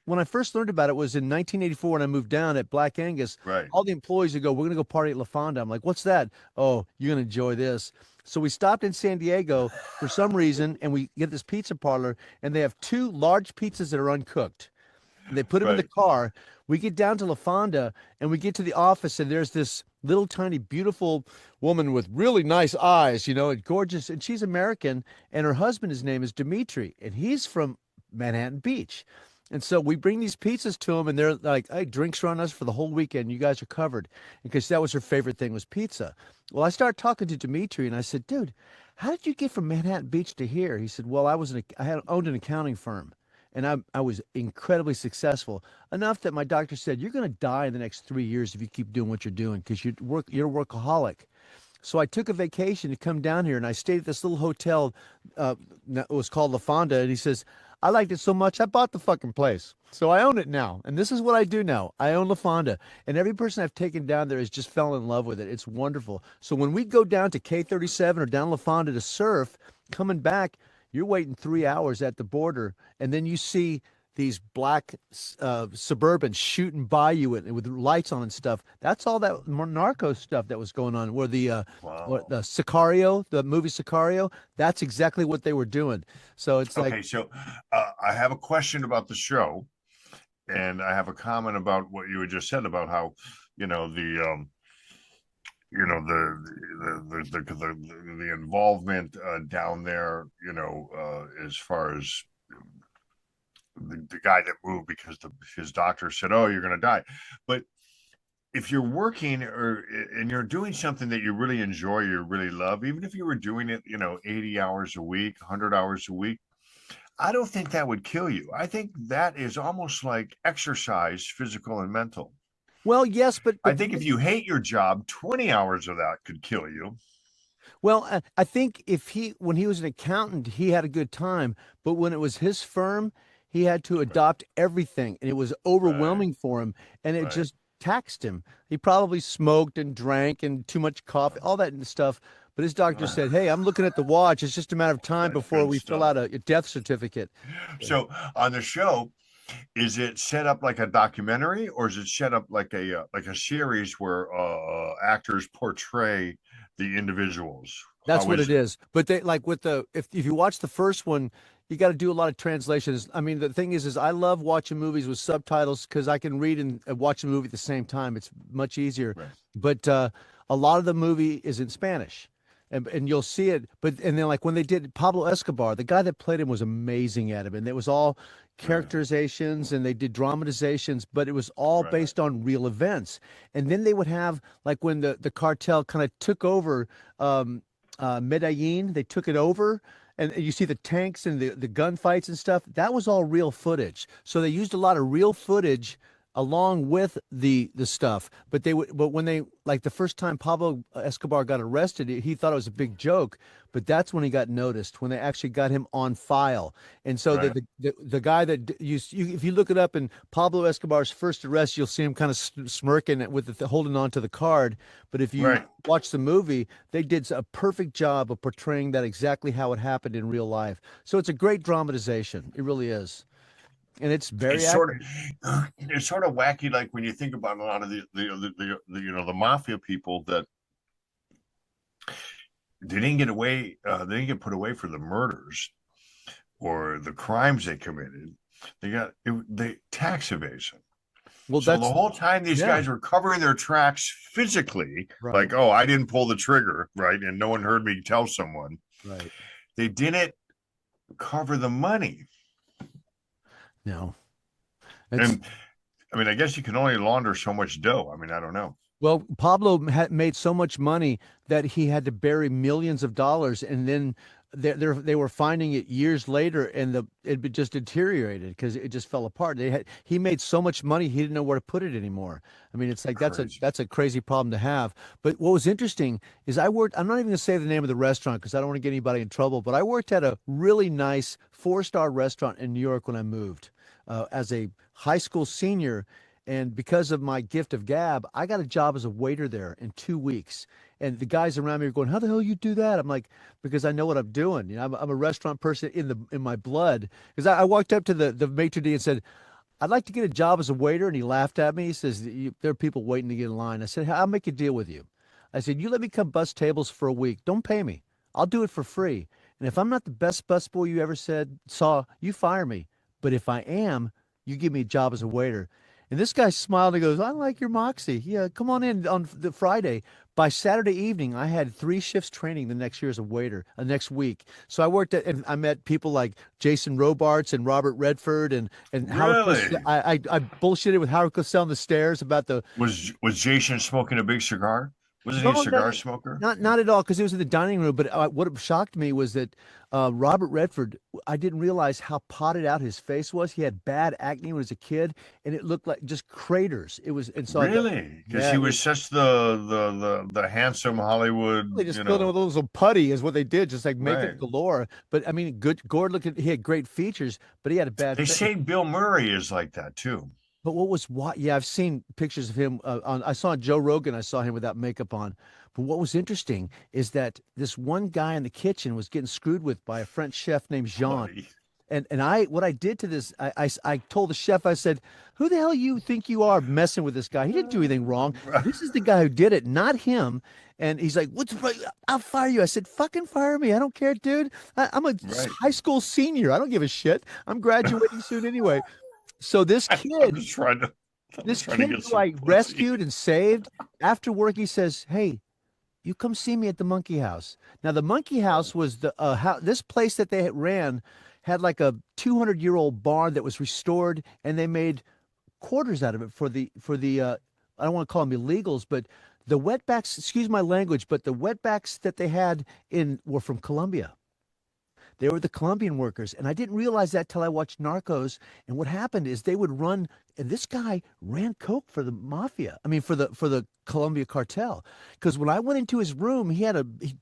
when I first learned about it was in 1984 when I moved down at Black Angus. right, All the employees would go, "We're gonna go party at La Fonda." I'm like, "What's that?" "Oh, you're gonna enjoy this." So we stopped in San Diego for some reason, and we get this pizza parlor, and they have two large pizzas that are uncooked. And they put them in the right. car. We get down to La Fonda, and we get to the office, and there's this little tiny beautiful woman with really nice eyes, and gorgeous, and she's American, and her husband, his name is Dimitri, and he's from Manhattan Beach. And so we bring these pizzas to them, and they're like, "Hey, drinks are on us for the whole weekend. You guys are covered," because that was her favorite thing was pizza. Well, I started talking to Dimitri, and I said, "Dude, how did you get from Manhattan Beach to here?" He said, "Well, I had owned an accounting firm, and I was incredibly successful enough that my doctor said you're going to die in the next 3 years if you keep doing what you're doing because you're a workaholic." So I took a vacation to come down here, and I stayed at this little hotel. It was called La Fonda, and he says, "I liked it so much, I bought the fucking place. So I own it now, and this is what I do now. I own La Fonda, and every person I've taken down there has just fell in love with it. It's wonderful. So when we go down to K37 or down La Fonda to surf, coming back, you're waiting 3 hours at the border, and then you see these black Suburbans shooting by you with lights on and stuff. That's all that narco stuff that was going on. Where Wow. the Sicario, the movie Sicario, that's exactly what they were doing. So it's like, Okay, so I have a question about the show, and I have a comment about what you had just said about how, you know, the involvement down there, as far as the guy that moved because his doctor said, "Oh, you're going to die," but if you're working and you're doing something that you really enjoy, you really love, even if you were doing it, 80 hours a week, 100 hours a week, I don't think that would kill you. I think that is almost like exercise, physical and mental. well, yes, but I think if you hate your job, 20 hours of that could kill you. well, I think when he was an accountant, he had a good time, but when it was his firm, he had to adopt everything, and it was Right, overwhelming for him, and it right, just taxed him. He probably smoked and drank and too much coffee, all that and stuff. But his doctor right. said, "Hey, I'm looking at the watch. It's just a matter of time That's before good we fill stuff. out a death certificate." So on the show, is it set up like a documentary, or is it set up like a series where actors portray the individuals? That's How what is it it? is. But they like with the if you watch the first one, you got to do a lot of translations. I mean, the thing is I love watching movies with subtitles because I can read and watch a movie at the same time. It's much easier. Right, But a lot of the movie is in Spanish. And you'll see it, and then like when they did Pablo Escobar, the guy that played him was amazing at him, and it was all right, characterizations, and they did dramatizations, but it was all right, based on real events. And then they would have like when the cartel kind of took over Medellin. They took it over, and you see the tanks and the gunfights and stuff. That was all real footage. So they used a lot of real footage along with the stuff. But when they like the first time Pablo Escobar got arrested, he thought it was a big joke. But that's when he got noticed, when they actually got him on file. And so right, the guy that if you look it up in Pablo Escobar's first arrest, you'll see him kind of smirking with holding on to the card. But if you right. watch the movie, they did a perfect job of portraying that exactly how it happened in real life. So it's a great dramatization. It really is. And it's very It's sort accurate. of it's sort of wacky, like when you think about a lot of the mafia people that they didn't get away, they didn't get put away for the murders or the crimes they committed. They got the tax evasion. Well, So the that's whole time these yeah, guys were covering their tracks physically, right, like, oh, I didn't pull the trigger, right? And no one heard me tell someone. right. They didn't cover the money. No, it's And I mean, I guess you can only launder so much dough. I mean, I don't know. well, Pablo had made so much money that he had to bury millions of dollars, and then they were finding it years later, and it just deteriorated because it just fell apart. He made so much money he didn't know where to put it anymore. I mean, it's like Crazy. that's a crazy problem to have. But what was interesting is I worked. I'm not even going to say the name of the restaurant because I don't want to get anybody in trouble. But I worked at a really nice 4-star restaurant in New York when I moved as a high school senior. And because of my gift of gab, I got a job as a waiter there in 2 weeks. And the guys around me are going, "How the hell you do that?" I'm like, "Because I know what I'm doing. You know, I'm a restaurant person in my blood." Because I walked up to the maitre d' and said, "I'd like to get a job as a waiter," and he laughed at me. He says, "There are people waiting to get in line." I said, "I'll make a deal with you." I said, "You let me come bus tables for a week. Don't pay me. I'll do it for free. And if I'm not the best busboy you ever saw, you fire me. But if I am, you give me a job as a waiter." And this guy smiled and goes, "I like your moxie. Yeah, come on in on the Friday." By Saturday evening, I had 3 shifts training the next year as a waiter, next week. So I worked at, and I met people like Jason Robarts and Robert Redford and Howard Cosell. Really? I bullshitted with Howard Cosell on the stairs about the Was Jason smoking a big cigar? Wasn't he a no, no, cigar smoker? not at all, because it was in the dining room. But what shocked me was that Robert Redford, I didn't realize how potted out his face was. He had bad acne when he was a kid, and it looked like just craters. It was, and so Really? Because yeah, he was such the handsome Hollywood, they just filled in with a little putty is what they did, just like makeup right. galore. But I mean, good. Gord looked at he had great features, but he had a bad They face. say Bill Murray is like that too. But what was what? Yeah, I've seen pictures of him on. I saw Joe Rogan. I saw him without makeup on. But what was interesting is that this one guy in the kitchen was getting screwed with by a French chef named Jean. Buddy. And I what I did to this, I told the chef, I said, "Who the hell you think you are messing with this guy? He didn't do anything wrong. This is the guy who did it, not him." And he's like, "What's right? I'll fire you." I said, "Fucking fire me. I don't care, dude. I'm a Right. high school senior. I don't give a shit. I'm graduating soon anyway." So I'm just trying to I'm this trying to kid get who some I pussy. rescued and saved, after work, he says, "Hey, you come see me at the Monkey House." Now, the Monkey House was this place that they ran had like a 200-year-old barn that was restored, and they made quarters out of it for the I don't want to call them illegals, but the wetbacks. Excuse my language, but the wetbacks that they had in were from Colombia. They were the Colombian workers. And I didn't realize that till I watched Narcos. And what happened is they would run, and this guy ran coke for the mafia. I mean, for the Colombia cartel. Because when I went into his room, he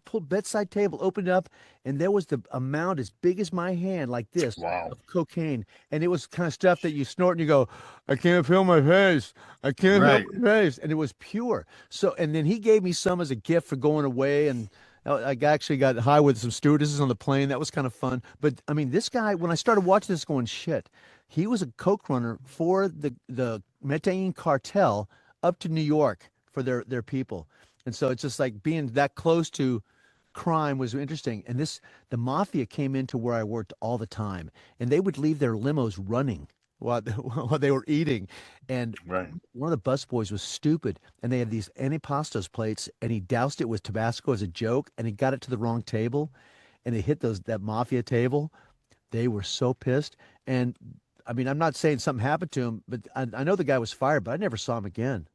pulled bedside table, opened it up, and there was the amount as big as my hand, like this, Wow. of cocaine. And it was kind of stuff that you snort and you go, "I can't feel my face. I can't feel Right. my face." And it was pure. So, and then he gave me some as a gift for going away. And I actually got high with some stewardesses on the plane. That was kind of fun. But I mean, this guy, when I started watching this, going, "Shit," he was a coke runner for the Medellin cartel up to New York for their people. And so it's just like being that close to crime was interesting. And the mafia came into where I worked all the time, and they would leave their limos running while while they were eating. And Right. one of the busboys was stupid, and they had these antipastos plates, and he doused it with Tabasco as a joke, and he got it to the wrong table, and it hit that mafia table. They were so pissed, and I mean, I'm not saying something happened to him, but I know the guy was fired, but I never saw him again.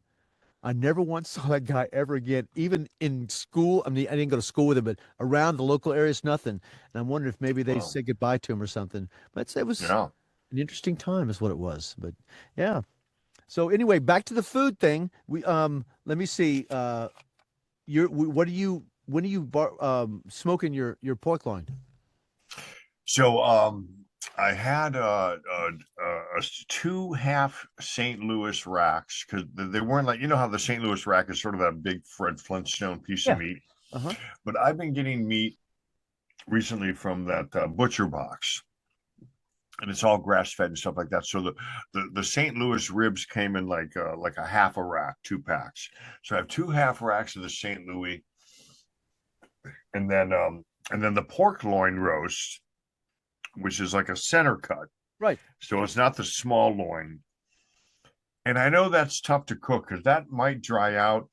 I never once saw that guy ever again, even in school. I mean, I didn't go to school with him, but around the local areas, nothing. And I'm wondering if maybe they Wow. said goodbye to him or something. But it was Yeah. an interesting time, is what it was. But yeah. So anyway, back to the food thing. We let me see. What do you when are you smoking your pork loin? So I had two half St. Louis racks because they weren't like, you know how the St. Louis rack is sort of that big Fred Flintstone piece of Yeah. meat. Uh-huh. But I've been getting meat recently from that butcher box, and it's all grass fed and stuff like that. So the St. Louis ribs came in like a half a rack, 2 packs. So I have two half racks of the St. Louis, and then the pork loin roast, which is like a center cut. Right. So it's not the small loin. And I know that's tough to cook because that might dry out.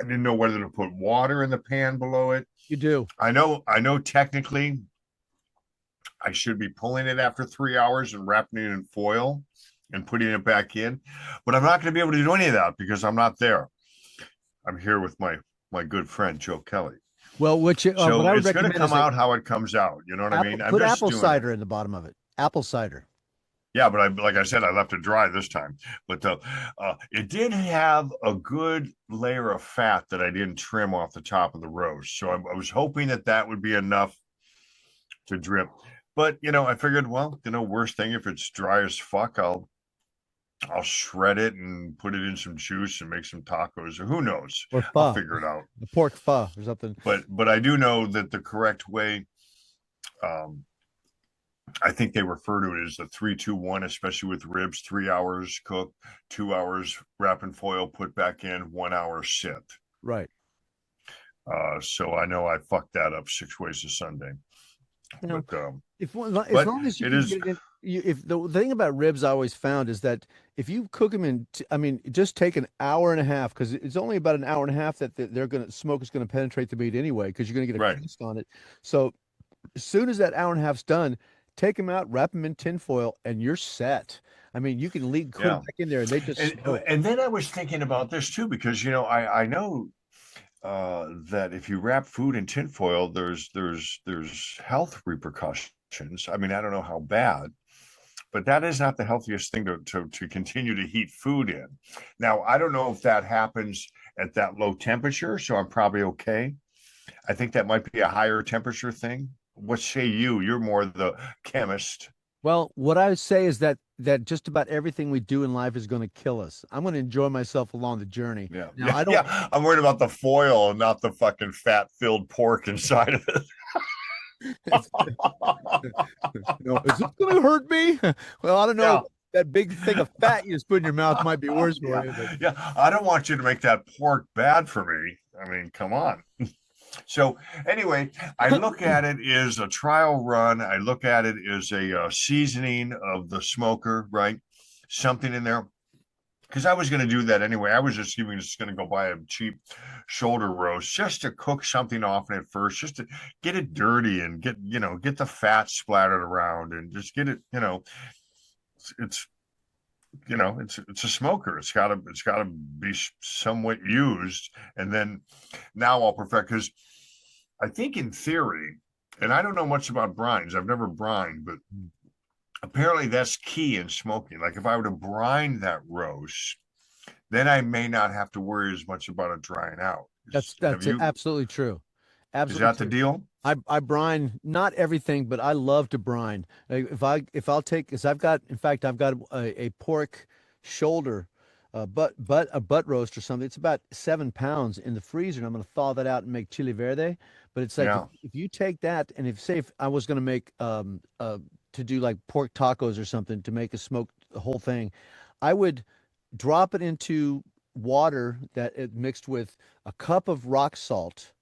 I didn't know whether to put water in the pan below it. You do. I know technically I should be pulling it after 3 hours and wrapping it in foil and putting it back in, but I'm not going to be able to do any of that because I'm not there. I'm here with my good friend Joe Kelly. Well, what So I would it's going to recommend is come like out how it comes out. You know what I mean? I'm put just apple doing it. cider in the bottom of it. Apple cider. Yeah, but like I said, I left it dry this time. But it did have a good layer of fat that I didn't trim off the top of the roast. So I was hoping that that would be enough to drip. But I figured, well, worst thing if it's dry as fuck, I'll shred it and put it in some juice and make some tacos. Or who knows? Or I'll pho, figure it out. the pork pho or something. But I do know that the correct way. Um, I think they refer to it as the 3-2-1, especially with ribs. 3 hours cook, 2 hours wrap in foil, put back in, 1 hour sit. Right. So I know I fucked that up 6 ways to Sunday. But as long as you it can is get it in, if the thing about ribs I always found is that if you cook them in, I mean, just take an hour and a half because it's only about an hour and a half that smoke is going to penetrate the meat anyway because you're going to get a right. crust on it. So as soon as that hour and a half's done, take them out, wrap them in tin foil, and you're set. I mean, you can put them back in there, and they just and then I was thinking about this too because I know that if you wrap food in tinfoil, there's health repercussions. I mean, I don't know how bad, but that is not the healthiest thing to continue to heat food in. Now, I don't know if that happens at that low temperature, so I'm probably okay. I think that might be a higher temperature thing. What say you? You're more the chemist. Well, what I would say is that just about everything we do in life is going to kill us. I'm going to enjoy myself along the journey. Yeah. Now, I don't. I'm worried about the foil and not the fucking fat-filled pork inside of it. Is this going to hurt me? Well, I don't know. Yeah. That big thing of fat you just put in your mouth might be worse for you. Yeah, I don't want you to make that pork bad for me. I mean, come on. So anyway, I look at it as a trial run. I look at it as a seasoning of the smoker, right? Something in there. Because I was going to do that anyway. I was just going to go buy a cheap shoulder roast just to cook something off in it first, just to get it dirty and get the fat splattered around and just get it, it's it's a smoker. It's gotta be somewhat used. And then now I'll perfect because I think in theory, and I don't know much about brines. I've never brined, but apparently that's key in smoking. Like if I were to brine that roast, then I may not have to worry as much about it drying out. That's absolutely true. Absolutely. Is that the deal? I brine not everything, but I love to brine. If I'll take, because I've got a pork shoulder, but a butt roast or something. It's about 7 pounds in the freezer, and I'm going to thaw that out and make chili verde. But it's like if you take that, and if I was going to make to do like pork tacos or something to make the whole thing, I would drop it into water that it mixed with a cup of rock salt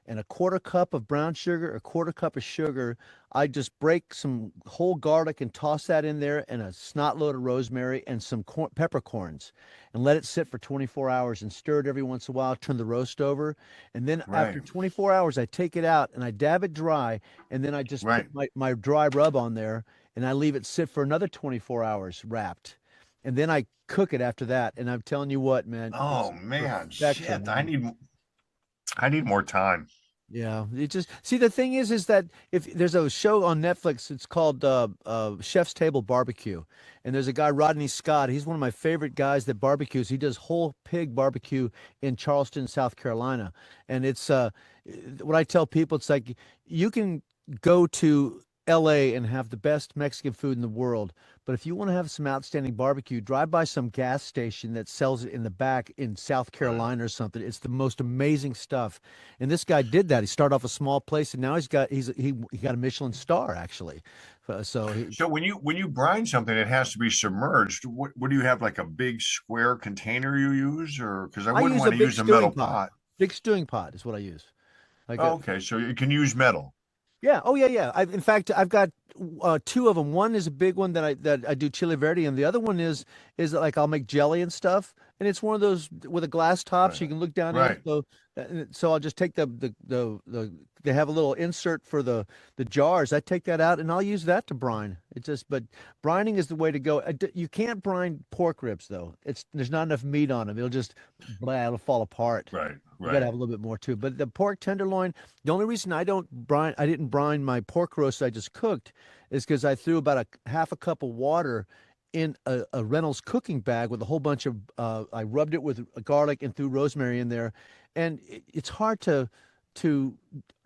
and a quarter cup of brown sugar, a quarter cup of sugar. I just break some whole garlic and toss that in there and a snot load of rosemary and some peppercorns and let it sit for 24 hours and stir it every once in a while, turn the roast over. And then after 24 hours, I take it out and I dab it dry. And then I just put my dry rub on there and I leave it sit for another 24 hours wrapped. And then I cook it after that. And I'm telling you what, man. Oh man, shit. I need more time. Yeah, it just see the thing is that if there's a show on Netflix, it's called Chef's Table Barbecue, and there's a guy Rodney Scott. He's one of my favorite guys that barbecues. He does whole pig barbecue in Charleston, South Carolina, and it's what I tell people. It's like you can go to LA and have the best Mexican food in the world. But if you want to have some outstanding barbecue, drive by some gas station that sells it in the back in South Carolina or something. It's the most amazing stuff. And this guy did that. He started off a small place and now he got a Michelin star actually. So when you brine something, it has to be submerged. What do you have, like a big square container you use, or because I wouldn't want to use a metal pot. Big stewing pot is what I use. Okay, so you can use metal. Yeah. Oh, yeah. In fact, I've got two of them. One is a big one that I do chili verde, and the other one is like I'll make jelly and stuff. And it's one of those with a glass top, so you can look down in it. So I'll just take the they have a little insert for the jars. I take that out and I'll use that to brine. But brining is the way to go. You can't brine pork ribs though. There's not enough meat on them. It'll fall apart. Right, You got to right. have a little bit more too. But the pork tenderloin, the only reason I didn't brine my pork roast I just cooked is because I threw about a half a cup of water in a Reynolds cooking bag with a whole bunch of, I rubbed it with garlic and threw rosemary in there. And it's hard to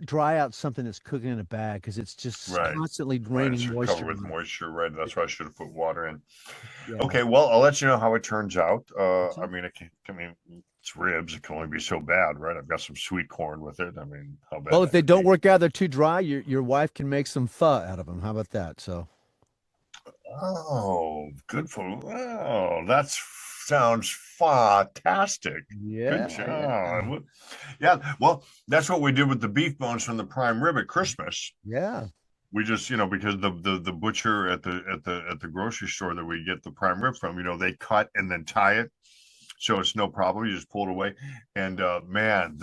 dry out something that's cooking in a bag because it's just Right. constantly Right. It's draining covered moisture. with moisture, right? That's why I should have put water in. Yeah. Okay, well, I'll let you know how it turns out. I mean, it's ribs. It can only be so bad, right? I've got some sweet corn with it. I mean, how bad? Well, if that they could don't be. work out, they're too dry. Your wife can make some pho out of them. How about that? So. Oh, good for. Oh, that sounds fantastic. Good Yeah, job. Yeah, well, that's what we did with the beef bones from the prime rib at Christmas. yeah. We just, because the butcher at the grocery store that we get the prime rib from, they cut and then tie it, so it's no problem. You just pull it away, and man,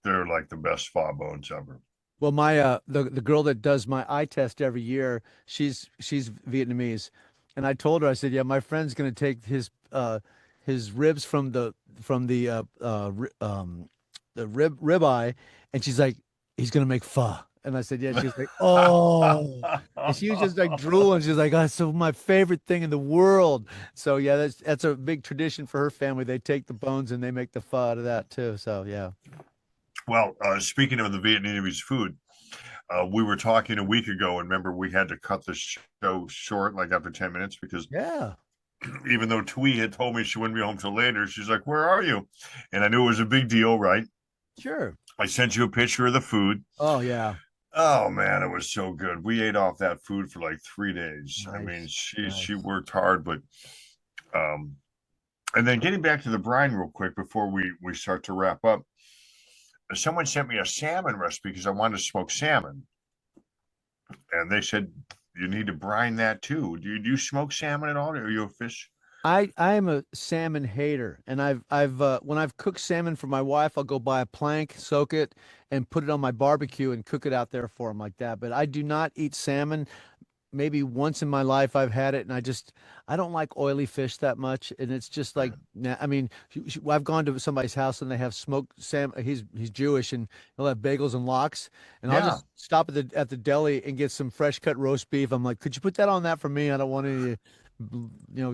they're like the best pho bones ever. Well, my the girl that does my eye test every year, she's Vietnamese, and I told her, I said, yeah, my friend's gonna take his ribs from the rib eye, and she's like, he's gonna make pho, and I said, yeah. She's like, oh, and she was just like drooling. She's like, oh, it's so my favorite thing in the world. So yeah, that's a big tradition for her family. They take the bones and they make the pho out of that too. So yeah. Well, speaking of the Vietnamese food, we were talking a week ago, and remember we had to cut the show short, like after 10 minutes, because Yeah. even though Twee had told me she wouldn't be home till later, she's like, "Where are you?" And I knew it was a big deal, right? Sure. I sent you a picture of the food. Oh yeah. Oh man, it was so good. We ate off that food for like 3 days. I mean, Nice. she Nice. worked hard, but um, and then getting back to the brine real quick before we start to wrap up. Someone sent me a salmon recipe because I wanted to smoke salmon, and they said you need to brine that too. Do you smoke salmon at all? Are you a fish? I am a salmon hater, and I've when I've cooked salmon for my wife, I'll go buy a plank, soak it, and put it on my barbecue and cook it out there for him like that. But I do not eat salmon. Maybe once in my life I've had it, and I don't like oily fish that much, and it's just like I mean, I've gone to somebody's house and they have smoked salmon. He's Jewish, and he'll have bagels and lox, and I'll Yeah, just stop at the deli and get some fresh cut roast beef. I'm like, could you put that on that for me? I don't want any.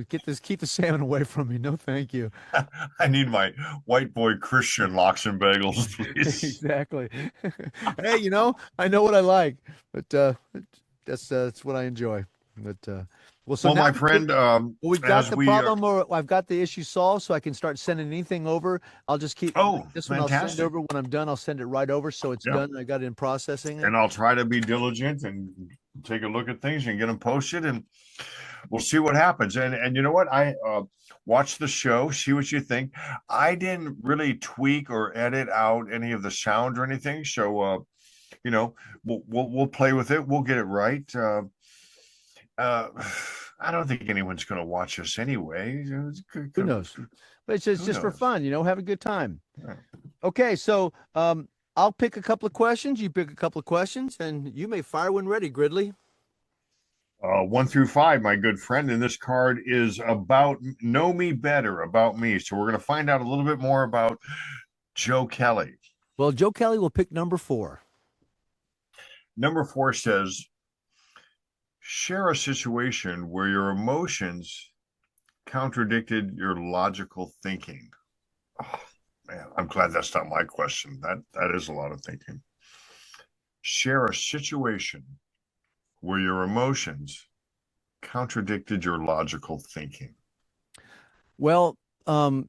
Keep the salmon away from me. No, thank you. I need my white boy Christian lox and bagels, please. Exactly. Hey, I know what I like, but that's what I enjoy. But well, so Well, now my friend, we've got as the we problem, or I've got the issue solved, so I can start sending anything over. I'll just keep oh, this one. I'll send fantastic. over when I'm done. I'll send it right over, so it's Yeah. done. I got it in processing it. And I'll try to be diligent and take a look at things and get them posted, and we'll see what happens. And you know what? I watch the show, see what you think. I didn't really tweak or edit out any of the sound or anything, so you know, we'll play with it. We'll get it right. Uh, I don't think anyone's going to watch us anyway. Who knows? But it's Who just for knows? fun, have a good time. Yeah. Okay, so I'll pick a couple of questions. You pick a couple of questions, and you may fire when ready, Gridley. 1 through 5, my good friend. And this card is about know me better about me. So we're going to find out a little bit more about Joe Kelly. Well, Joe Kelly will pick number 4. Number 4 says, share a situation where your emotions contradicted your logical thinking. Oh, man, I'm glad that's not my question. That is a lot of thinking. Share a situation where your emotions contradicted your logical thinking. Well,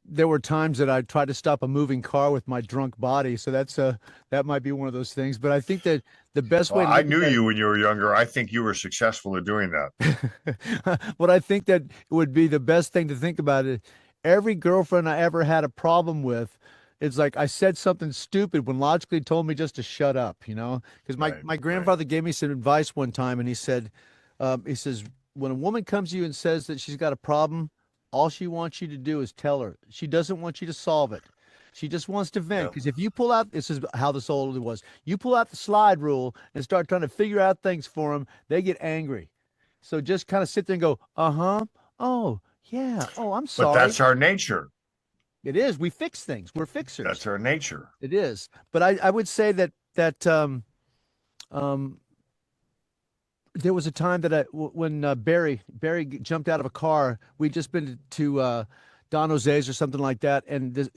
there were times that I tried to stop a moving car with my drunk body, so that might be one of those things. But I think that the best way Well, to I look knew at you when you were younger. I think you were successful at doing that, what I think that would be the best thing to think about it. Every girlfriend I ever had a problem with, it's like I said something stupid when logically told me just to shut up, because my Right, my right. grandfather gave me some advice one time, and he says, when a woman comes to you and says that she's got a problem, all she wants you to do is tell her. She doesn't want you to solve it. She just wants to vent Yeah. because if you pull out, this is how this old was. You pull out the slide rule and start trying to figure out things for them, they get angry. So just kind of sit there and go, uh-huh. Oh, yeah. Oh, I'm But sorry. that's our nature. It is. We fix things. We're fixers. That's our nature. It is. But I would say that um there was a time that when Barry jumped out of a car, we'd just been to Don Jose's or something like that, and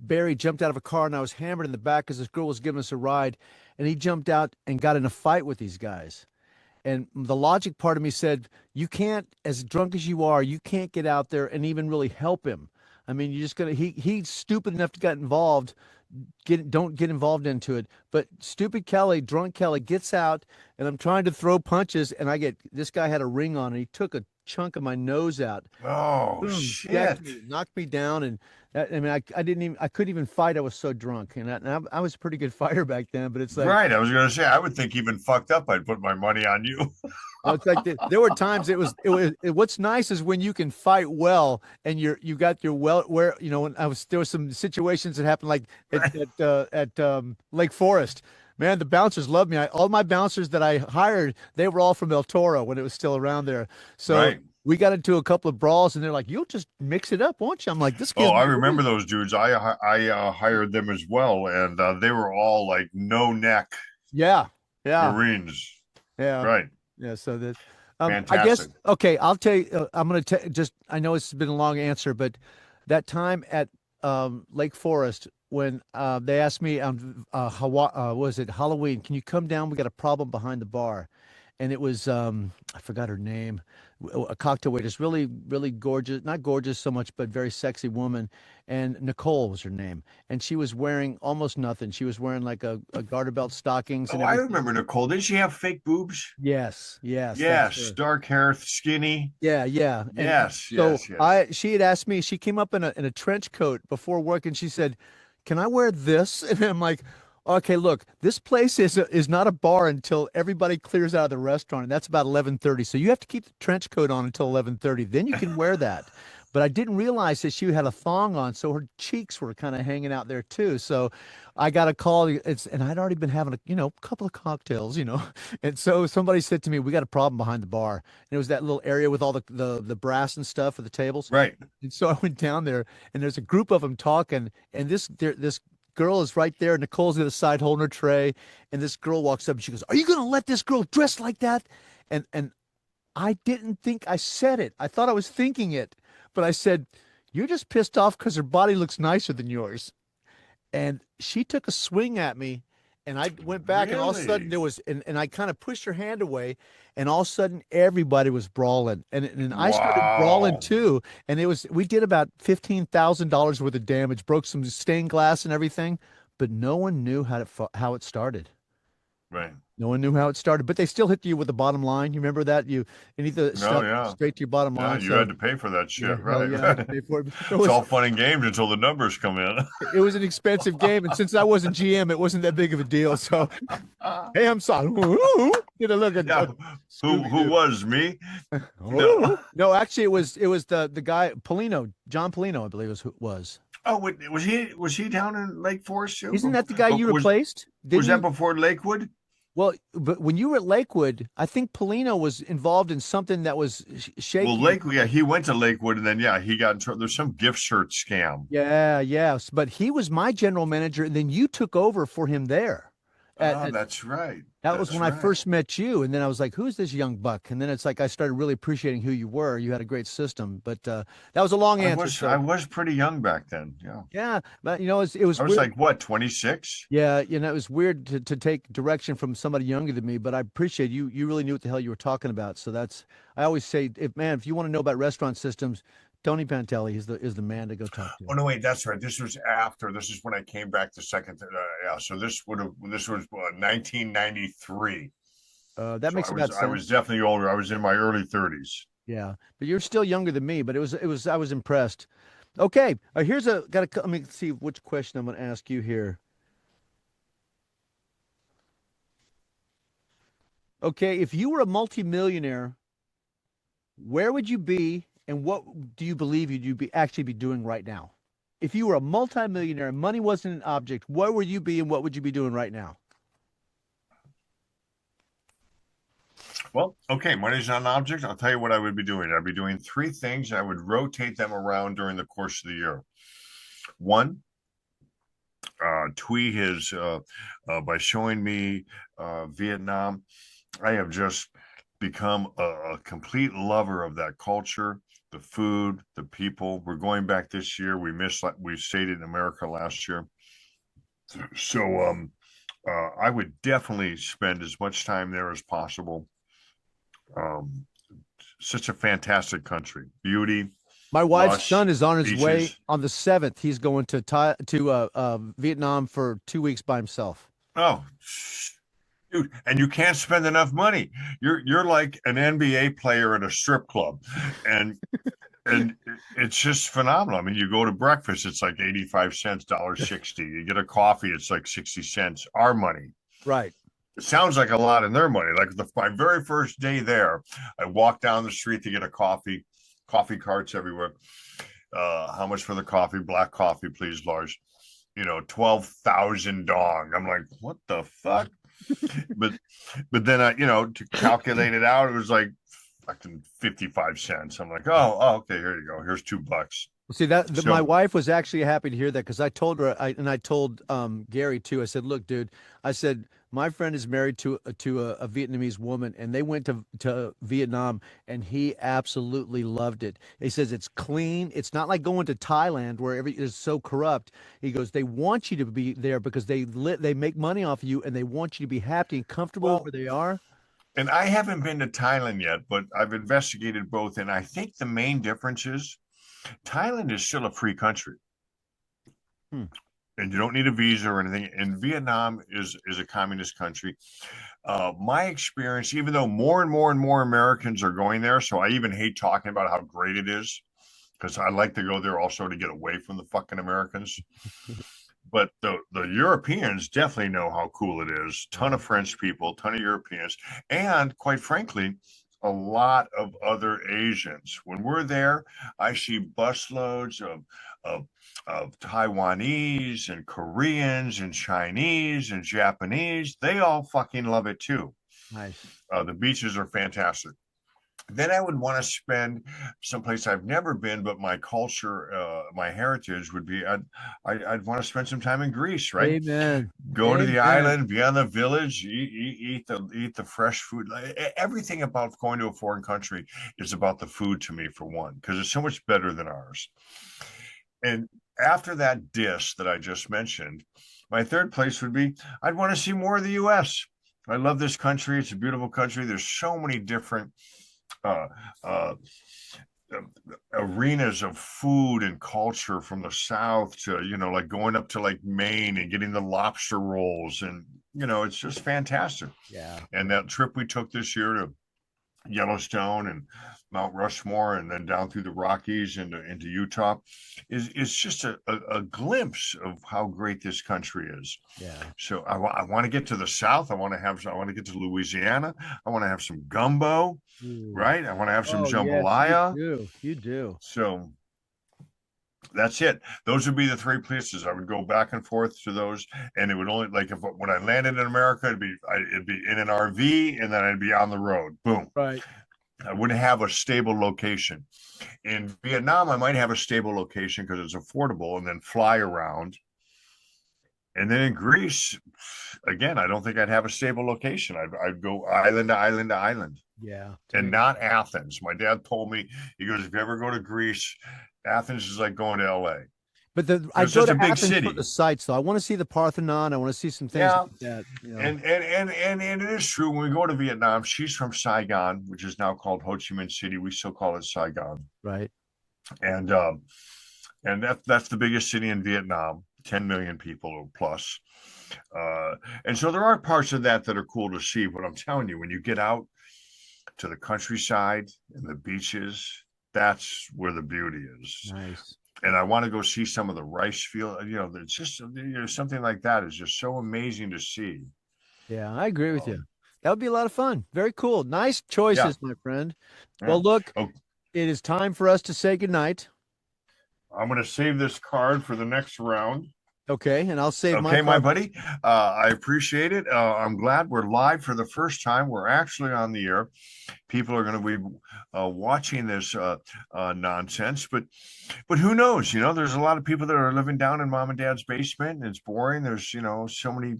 Barry jumped out of a car, and I was hammered in the back because this girl was giving us a ride, and he jumped out and got in a fight with these guys. And the logic part of me said, you can't, as drunk as you are, you can't get out there and even really help him. I mean, you're just gonna he's stupid enough to get involved. Don't get involved into it. But stupid Kelly, drunk Kelly gets out, and I'm trying to throw punches, and this guy had a ring on, and he took a chunk of my nose out. Oh, Boom, shit. knocked me down, and I mean, I couldn't even fight. I was so drunk, and I was a pretty good fighter back then. But it's like, Right. I was going to say, I would think even fucked up, I'd put my money on you. it's like there were times what's nice is when you can fight well and you got your where when there was some situations that happened like at Lake Forest. Man, the bouncers loved me. All my bouncers that I hired, they were all from El Toro when it was still around there. So Right. we got into a couple of brawls, and they're like, "You'll just mix it up, won't you?" I'm like, "This kid." Oh, I remember those dudes. I hired them as well, and they were all like no neck Yeah, yeah, Marines. yeah. Right. Yeah, so that I guess Fantastic. okay. I'll tell you. I'm going to just. I know it's been a long answer, but that time at Lake Forest when they asked me on Hawaii, was it Halloween? Can you come down? We got a problem behind the bar, and it was I forgot her name, a cocktail waitress, really really gorgeous, not gorgeous so much, but very sexy woman, and Nicole was her name, and she was wearing almost nothing. She was wearing like a garter belt, stockings, and Oh, I everything. remember Nicole. Didn't she have fake boobs? Yes, that's Yes. her. Dark hair, skinny. Yeah, yeah. And Yes, so yes, yes. she had asked me, she came up in a trench coat before work and she said, "Can I wear this?" And I'm like, "Okay, look, this place is not a bar until everybody clears out of the restaurant, and that's about 11:30. So you have to keep the trench coat on until 11:30. Then you can wear that." But I didn't realize that she had a thong on, so her cheeks were kind of hanging out there too. So I got a call. And I'd already been having a couple of cocktails, and so somebody said to me, "We got a problem behind the bar." And it was that little area with all the brass and stuff for the tables. Right. And so I went down there, and there's a group of them talking, and this girl is right there. Nicole's the other side holding her tray, and this girl walks up and she goes, "Are you going to let this girl dress like that?" And I didn't think I said it. I thought I was thinking it, but I said, "You're just pissed off because her body looks nicer than yours." And she took a swing at me, and I went back, and all of a sudden Really? there was, and I kind of pushed her hand away, and all of a sudden everybody was brawling, and I started brawling Wow. too, and we did about $15,000 worth of damage, broke some stained glass and everything, but no one knew how it started. Right. No one knew how it started, but they still hit you with the bottom line. You remember that? You either No, stuck yeah. straight to your bottom Yeah, line. you So had to pay for that yeah, shit, hell right? yeah, I had to pay for it. It's all fun and games until the numbers come in. It was an expensive game, and since I wasn't GM, it wasn't that big of a deal. So, hey, I'm sorry. Get a look at Yeah. Who was me? No. No, actually, it was the guy Polino, John Polino, I believe was. Oh, wait, was he down in Lake Forest too? Isn't that the guy you Was replaced? was Didn't that you? before Lakewood? Well, but when you were at Lakewood, I think Polino was involved in something that was shaky. Well, Lakewood, yeah, he went to Lakewood, and then he got in trouble. There's some gift shirt scam. Yeah, yes, but he was my general manager, and then you took over for him there. That's right. That was That's when I right. first met you, and then I was like, "Who's this young buck?" And then it's like I started really appreciating who you were. You had a great system, but that was a long answer. I was pretty young back then. Yeah. Yeah, but it was I was weird. like, what, 26? Yeah, it was weird to take direction from somebody younger than me, but I appreciate you. You really knew what the hell you were talking about. So I always say, if you want to know about restaurant systems, Tony Pantelli is the man to go talk to. Oh no, wait, that's right. This was after. This is when I came back the second. Yeah, so this was 1993. That So makes I about was sense. I was definitely older. I was in my early 30s. Yeah, but you're still younger than me. But I was impressed. Okay, let me see which question I'm going to ask you here. Okay, if you were a multimillionaire, where would you be, and what do you believe you'd actually be doing right now? if you were a multimillionaire and money wasn't an object, where would you be and what would you be doing right now? Well, okay, money's not an object. I'll tell you what I would be doing. I'd be doing three things. I would rotate them around during the course of the year. One, Twee has by showing me Vietnam, I have just become a complete lover of that culture, the food, the people. We're going back this year. We stayed in America last year, so I would definitely spend as much time there as possible. Such a fantastic country, beauty. My wife's Lush son is on his way beaches. on the 7th. He's going to Vietnam for 2 weeks by himself. Oh, dude, and you can't spend enough money. You're like an NBA player at a strip club, and and it's just phenomenal. I mean, you go to breakfast, it's like 85 cents, $1.60. You get a coffee, it's like 60 cents. Our money. Right. It sounds like a lot in their money. Like my very first day there, I walked down the street to get a coffee carts everywhere. How much for the coffee? Black coffee, please, large. 12,000 dong. I'm like, what the fuck? but then to calculate it out, it was like fucking 55 cents. I'm like, oh, okay, here you go. Here's $2. See my wife was actually happy to hear that because I told her, I told Gary too. I said, "Look, dude," I said, "My friend is married to a Vietnamese woman, and they went to Vietnam, and he absolutely loved it. He says it's clean. It's not like going to Thailand where everything is so corrupt." He goes, "They want you to be there because they make money off of you, and they want you to be happy and comfortable Well, where they are." and I haven't been to Thailand yet, but I've investigated both, and I think the main difference is Thailand is still a free country. Hmm. And you don't need a visa or anything. And Vietnam is a communist country. My experience, even though more and more and more Americans are going there, so I even hate talking about how great it is because I like to go there also to get away from the fucking Americans. But the Europeans definitely know how cool it is. Ton of French people, ton of Europeans, and quite frankly, a lot of other Asians. When we're there, I see busloads of Taiwanese and Koreans and Chinese and Japanese. They all fucking love it too. Nice. The beaches are fantastic. Then I would want to spend someplace I've never been, but my culture, my heritage would be. I'd want to spend some time in Greece, right? Amen. Go to the Amen. island, be on the village, eat the fresh food. Everything about going to a foreign country is about the food to me, for one, because it's so much better than ours. And after that dish that I just mentioned, my third place would be I'd want to see more of the U.S. I love this country. It's a beautiful country. There's so many different uh, uh, arenas of food and culture from the South to, like going up to like Maine and getting the lobster rolls. And, it's just fantastic. Yeah. And that trip we took this year to Yellowstone and Mount Rushmore and then down through the Rockies into Utah is just a glimpse of how great this country is. Yeah. So I want to get to the South. I want to get to Louisiana. I want to have some gumbo, right? I want to have some jambalaya. Yes, you do. So that's it. Those would be the three places I would go back and forth to those, and it would only when I landed in America, it'd be in an RV, and then I'd be on the road. Boom. Right. I wouldn't have a stable location. In Vietnam, I might have a stable location because it's affordable, and then fly around. And then in Greece, again, I don't think I'd have a stable location. I'd go island to island to island. Yeah. And not Athens. My dad told me, he goes, if you ever go to Greece, Athens is like going to LA. But I go to Athens for the sites, though. I want to see the Parthenon. I want to see some things like that. And it is true. When we go to Vietnam, she's from Saigon, which is now called Ho Chi Minh City. We still call it Saigon. Right. And that's the biggest city in Vietnam, 10 million people or plus. And so there are parts of that are cool to see. But I'm telling you, when you get out to the countryside and the beaches, that's where the beauty is. Nice. And I want to go see some of the rice field. It's just something like that is just so amazing to see. Yeah, I agree with you. That would be a lot of fun. Very cool. Nice choices, my friend. Well, look, it is time for us to say goodnight. I'm going to save this card for the next round. Okay, and I'll save Okay, my my buddy. I appreciate it. I'm glad we're live for the first time. We're actually on the air. People are going to be watching this nonsense, but who knows? You know, there's a lot of people that are living down in mom and dad's basement, and it's boring. There's so many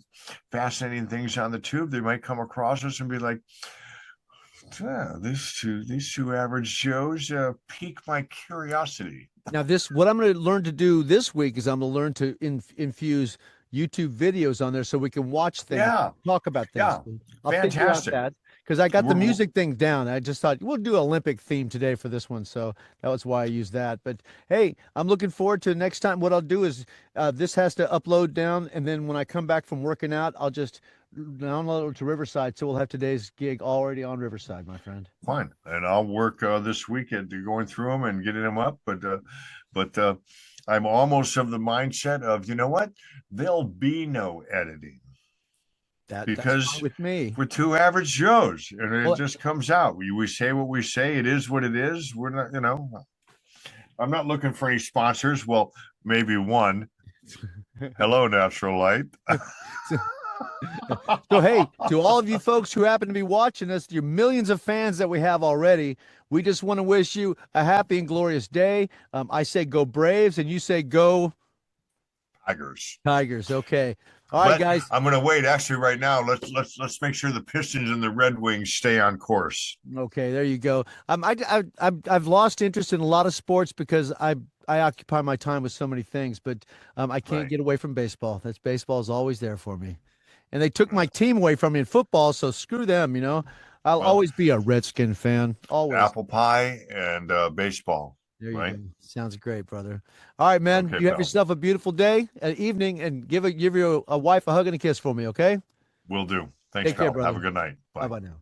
fascinating things on the tube. They might come across us and be like, yeah, these two average Joes pique my curiosity. Now, what I'm going to learn to do this week is I'm going to learn to infuse YouTube videos on there so we can watch things, talk about things. Yeah, I'll figure out that because I got the music thing down. I just thought we'll do Olympic theme today for this one, so that was why I used that. But hey, I'm looking forward to next time. What I'll do is this has to upload down, and then when I come back from working out, I'll just download it to Riverside. So we'll have today's gig already on Riverside, my friend. Fine, and I'll work this weekend to going through them and getting them up. But I'm almost of the mindset of, you know what? There'll be no editing. Because with me, we're two average Joes, and it just comes out. We say what we say. It is what it is. We're not, I'm not looking for any sponsors. Well, maybe one. Hello, Natural Light. So, hey, to all of you folks who happen to be watching us, your millions of fans that we have already, we just want to wish you a happy and glorious day. I say go Braves, and you say go Tigers. Tigers. Okay. All right, guys. I'm going to wait. Actually, right now, let's make sure the Pistons and the Red Wings stay on course. Okay, there you go. I've lost interest in a lot of sports because I occupy my time with so many things, but I can't get away from baseball. Baseball is always there for me. And they took my team away from me in football, so screw them, I'll always be a Redskin fan. Always. Apple pie and baseball. There you go. Sounds great, brother. All right, man. Okay, you have yourself a beautiful day and evening, and give your wife a hug and a kiss for me, okay? Will do. Thanks, Take care, pal. brother. Have a good night. Bye. Bye-bye now.